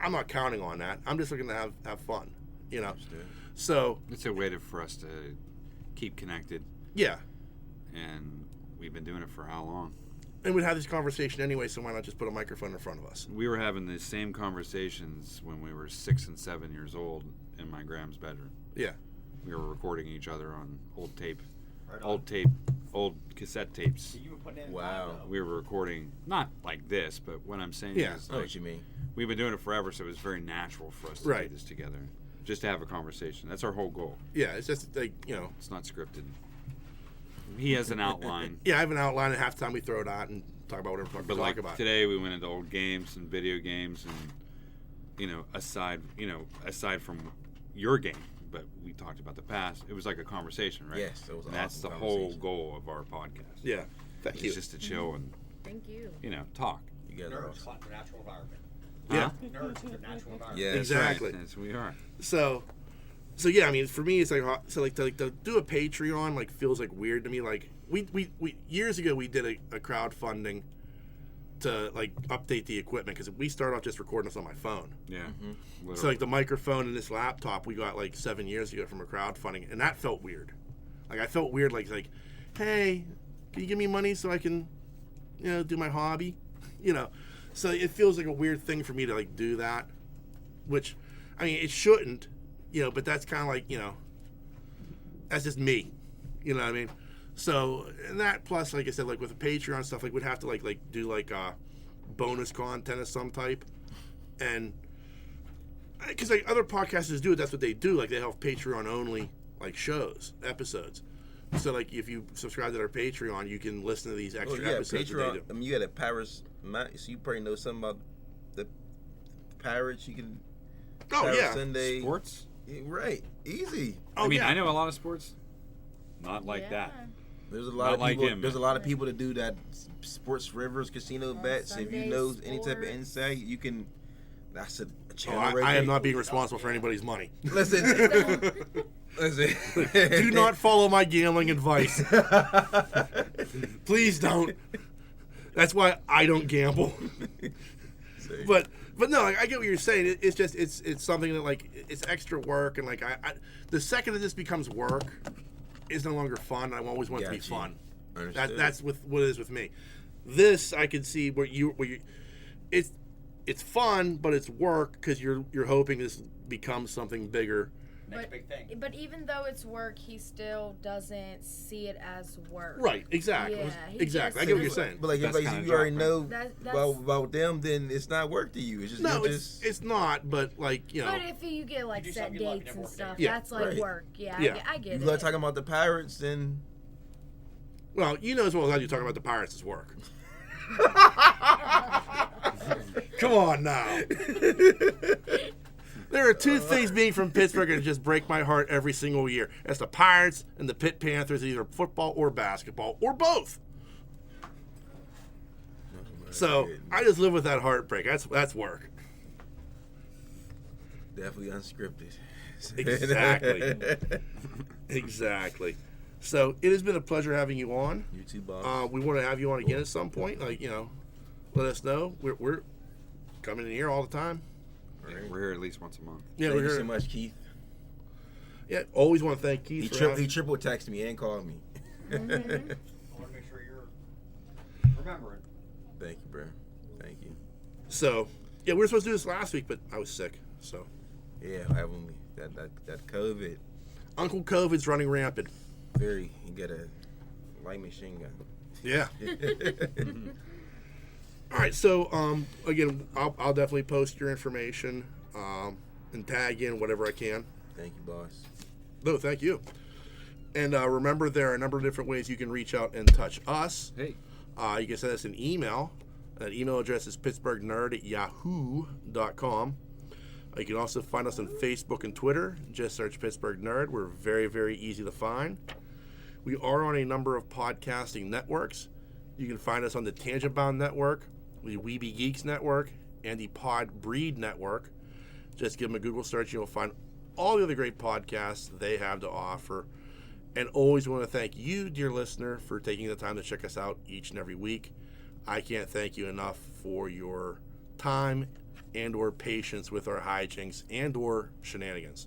I'm not counting on that. I'm just looking to have fun. You know. Understood. So It's a way for us to keep connected, yeah, and we've been doing it for how long? and we'd have this conversation anyway. So why not just put a microphone in front of us? We were having the same conversations when we were 6 and 7 years old in my Graham's bedroom. Yeah. We were recording each other on old Right old cassette tapes. You were putting in Wow. We were recording not like this, but what I'm saying Yeah. is I know like what you mean. we've been doing it forever, so it was very natural for us to Right. do this together, just to have a conversation. That's our whole goal. Yeah. It's just like you know. It's not scripted. He has an outline. Yeah, I have an outline, and half the time we throw it out and talk about whatever we But talk like about. today, we went into old games and video games, and aside from your game, but we talked about the past. It was like a conversation, right? Yes, it was an And that's awesome the whole conversation. goal of our podcast. Yeah. Thank It's you. just to chill and Thank you. talk. You guys are Nerds, awesome. find the natural environment. Yeah. Nerds, the natural environment. Yeah, that's Exactly. Yes, we are. So yeah, I mean, for me, it's like to do a Patreon like feels like weird to me. Like we years ago we did a crowdfunding to like update the equipment because we started off just recording this on my phone. Yeah. So like the microphone and this laptop we got like 7 years ago from a crowdfunding, and that felt weird. Like I felt weird, like hey, can you give me money so I can, do my hobby, So it feels like a weird thing for me to like do that, which, I mean, it shouldn't, but that's kind of like, that's just me, you know what I mean? So, and that plus, like I said, like with the Patreon stuff, like we'd have to like do like bonus content of some type, and because like other podcasters do it, that's what they do. Like they have Patreon only like shows, episodes. So like if you subscribe to their Patreon, you can listen to these extra episodes. Patreon. That they do. I mean, you got a Pirates, so you probably know something about the Pirates. You can. Oh Pirates yeah. Sunday sports. Right, easy. Oh, I mean, yeah. I know a lot of sports. Not like that. There's a lot Not of like people. him. There's a lot of people that do that sports rivers casino bets. If you Sunday know any type of sports. insight, you can. That's a Oh, channel I right am there. not being responsible for anybody's money. Listen. Listen. Do not follow my gambling advice. Please don't. That's why I don't gamble. But no, I get what you're saying. It's just it's something that like it's extra work, and like I the second that this becomes work, it's no longer fun. I always want it to be fun. That's with what it is with me. This I can see where you it's fun, but it's work because you're hoping this becomes something bigger. Next big thing. But even though it's work, he still doesn't see it as work. Right, exactly. Yeah, he Exactly. I just get what you're sees saying. But like That's everybody, kinda you already job, know That's- about them, then it's not work to you. It's just No, you're it's not, but like, But if you get like You do set something you love, you dates never and work stuff, there. that's like Right. work. Yeah, Yeah. I get you it. start talking about the Pirates, then well, you know as well as I do, talking about the Pirates is work. Come on now. There are two things being from Pittsburgh that just break my heart every single year. That's the Pirates and the Pitt Panthers, either football or basketball, or both. So I just live with that heartbreak. That's work. definitely unscripted. Exactly. Exactly. So it has been a pleasure having you on. You too, boss. We want to have you on again at some point. Like, let us know. We're coming in here all the time. We're here at least once a month. Yeah, Thank we're you here. so much, Keith. Yeah, always want to thank Keith. He, for he triple texted me and called me. I want to make sure you're remembering. Thank you, bro. Thank you. So, yeah, we were supposed to do this last week, but I was sick. So, Yeah, having me that COVID. Uncle COVID's running rampant. Very. You got a light machine gun. Yeah. All right. So, again, I'll definitely post your information and tag in whatever I can. Thank you, boss. No, thank you. And remember, there are a number of different ways you can reach out and touch us. Hey. You can send us an email. That email address is pittsburghnerd@yahoo.com. You can also find us on Facebook and Twitter. Just search Pittsburgh Nerd. We're very, very easy to find. We are on a number of podcasting networks. You can find us on the Tangent Bound Network, the Weeby Geeks Network, and the Pod Breed Network. Just give them a Google search. You'll find all the other great podcasts they have to offer. And always want to thank you, dear listener, for taking the time to check us out each and every week. I can't thank you enough for your time and or patience with our hijinks and or shenanigans.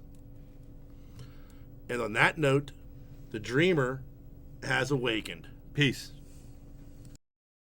And on that note, the dreamer has awakened. Peace.